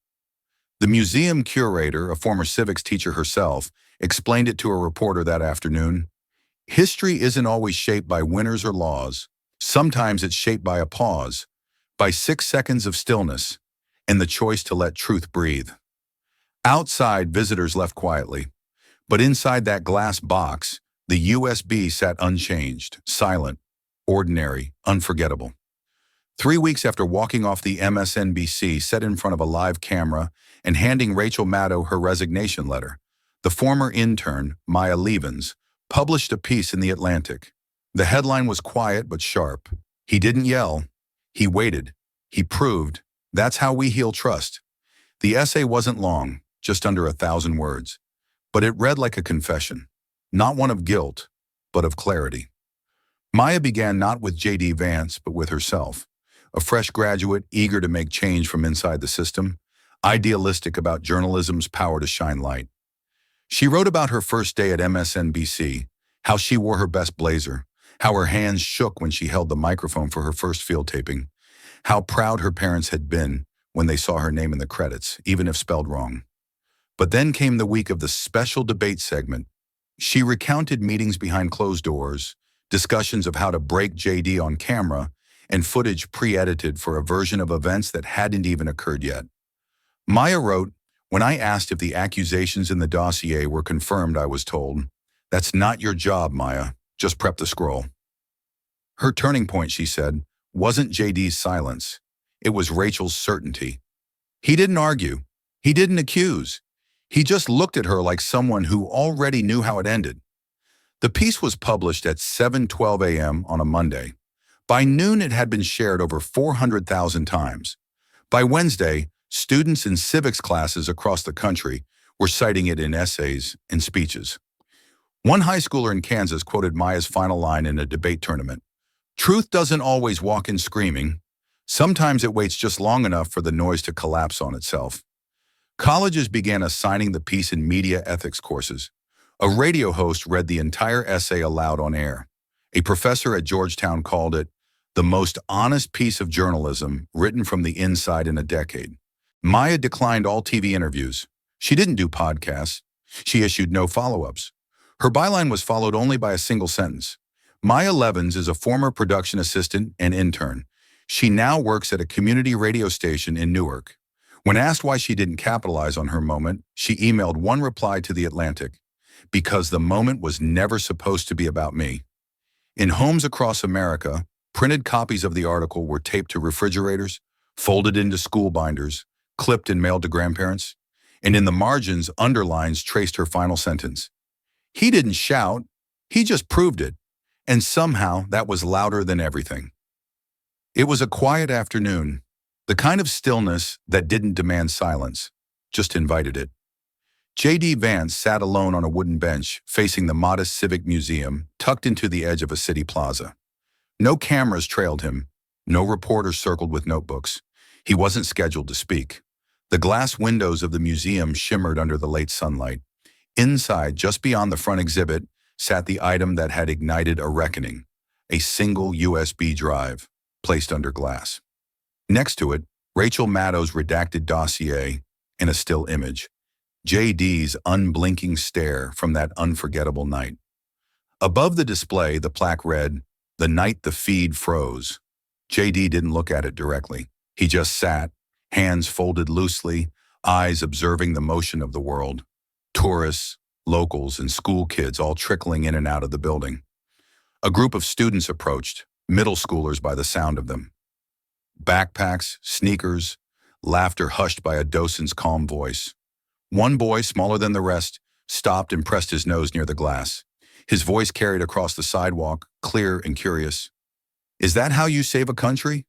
The museum curator, a former civics teacher herself, explained it to a reporter that afternoon. "History isn't always shaped by winners or laws. Sometimes it's shaped by a pause, by 6 seconds of stillness, and the choice to let truth breathe." Outside, visitors left quietly. But inside that glass box, the USB sat unchanged, silent, ordinary, unforgettable. 3 weeks after walking off the MSNBC set in front of a live camera and handing Rachel Maddow her resignation letter, the former intern, Maya Levens, published a piece in The Atlantic. The headline was quiet but sharp. "He didn't yell. He waited. He proved. That's how we heal trust." The essay wasn't long, just under 1,000 words, but it read like a confession, not one of guilt, but of clarity. Maya began not with JD Vance, but with herself, a fresh graduate eager to make change from inside the system, idealistic about journalism's power to shine light. She wrote about her first day at MSNBC, how she wore her best blazer, how her hands shook when she held the microphone for her first field taping, how proud her parents had been when they saw her name in the credits, even if spelled wrong. But then came the week of the special debate segment. She recounted meetings behind closed doors, discussions of how to break JD on camera, and footage pre-edited for a version of events that hadn't even occurred yet. Maya wrote, "When I asked if the accusations in the dossier were confirmed, I was told, 'That's not your job, Maya. Just prep the scroll.' Her turning point, she said, wasn't JD's silence. It was Rachel's certainty. He didn't argue. He didn't accuse. He just looked at her like someone who already knew how it ended. The piece was published at 7:12 a.m. on a Monday. By noon, it had been shared over 400,000 times. By Wednesday, students in civics classes across the country were citing it in essays and speeches. One high schooler in Kansas quoted Maya's final line in a debate tournament. "Truth doesn't always walk in screaming. Sometimes it waits just long enough for the noise to collapse on itself." Colleges began assigning the piece in media ethics courses. A radio host read the entire essay aloud on air. A professor at Georgetown called it the most honest piece of journalism written from the inside in a decade. Maya declined all TV interviews. She didn't do podcasts. She issued no follow-ups. Her byline was followed only by a single sentence. Maya Levins is a former production assistant and intern. She now works at a community radio station in Newark. When asked why she didn't capitalize on her moment, she emailed one reply to The Atlantic: "Because the moment was never supposed to be about me." In homes across America, printed copies of the article were taped to refrigerators, folded into school binders, clipped and mailed to grandparents, and in the margins, underlines traced her final sentence. He didn't shout, he just proved it, and somehow that was louder than everything. It was a quiet afternoon, the kind of stillness that didn't demand silence, just invited it. JD Vance sat alone on a wooden bench facing the modest Civic Museum tucked into the edge of a city plaza. No cameras trailed him, no reporters circled with notebooks. He wasn't scheduled to speak. The glass windows of the museum shimmered under the late sunlight. Inside, just beyond the front exhibit, sat the item that had ignited a reckoning, a single USB drive placed under glass. Next to it, Rachel Maddow's redacted dossier and a still image. JD's unblinking stare from that unforgettable night. Above the display, the plaque read, "The night the feed froze." JD didn't look at it directly. He just sat, hands folded loosely, eyes observing the motion of the world. Tourists, locals, and school kids all trickling in and out of the building. A group of students approached, middle schoolers by the sound of them. Backpacks, sneakers, laughter hushed by a docent's calm voice. One boy, smaller than the rest, stopped and pressed his nose near the glass. His voice carried across the sidewalk, clear and curious. "Is that how you save a country?"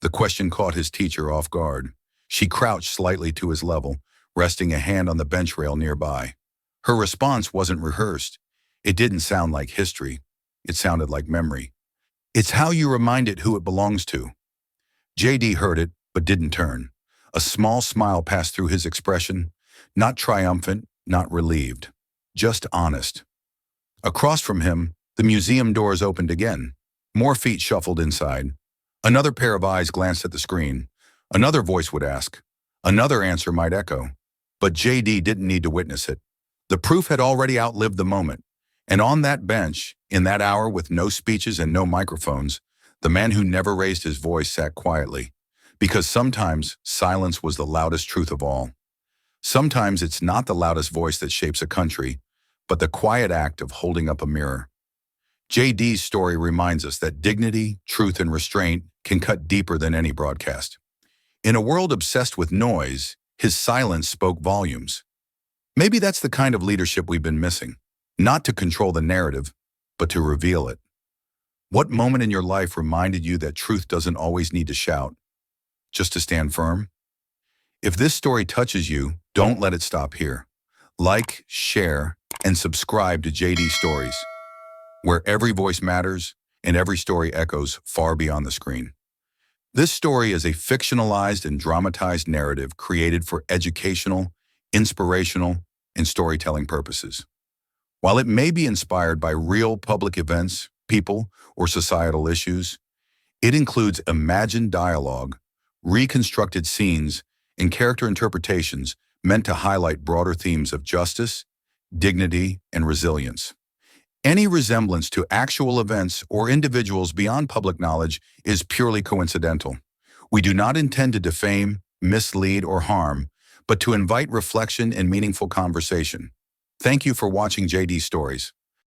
The question caught his teacher off guard. She crouched slightly to his level, resting a hand on the bench rail nearby. Her response wasn't rehearsed. It didn't sound like history. It sounded like memory. "It's how you remind it who it belongs to." JD heard it, but didn't turn. A small smile passed through his expression, not triumphant, not relieved, just honest. Across from him, the museum doors opened again. More feet shuffled inside. Another pair of eyes glanced at the screen. Another voice would ask. Another answer might echo. But JD didn't need to witness it. The proof had already outlived the moment. And on that bench, in that hour with no speeches and no microphones, the man who never raised his voice sat quietly. Because sometimes silence was the loudest truth of all. Sometimes it's not the loudest voice that shapes a country, but the quiet act of holding up a mirror. JD's story reminds us that dignity, truth, and restraint can cut deeper than any broadcast. In a world obsessed with noise, his silence spoke volumes. Maybe that's the kind of leadership we've been missing. Not to control the narrative, but to reveal it. What moment in your life reminded you that truth doesn't always need to shout, just to stand firm? If this story touches you, don't let it stop here. Like, share, and subscribe to JD Stories, where every voice matters and every story echoes far beyond the screen. This story is a fictionalized and dramatized narrative created for educational, inspirational, and storytelling purposes. While it may be inspired by real public events, people, or societal issues, it includes imagined dialogue, reconstructed scenes, and character interpretations meant to highlight broader themes of justice, dignity, and resilience. Any resemblance to actual events or individuals beyond public knowledge is purely coincidental. We do not intend to defame, mislead, or harm, but to invite reflection and meaningful conversation. Thank you for watching JD Stories.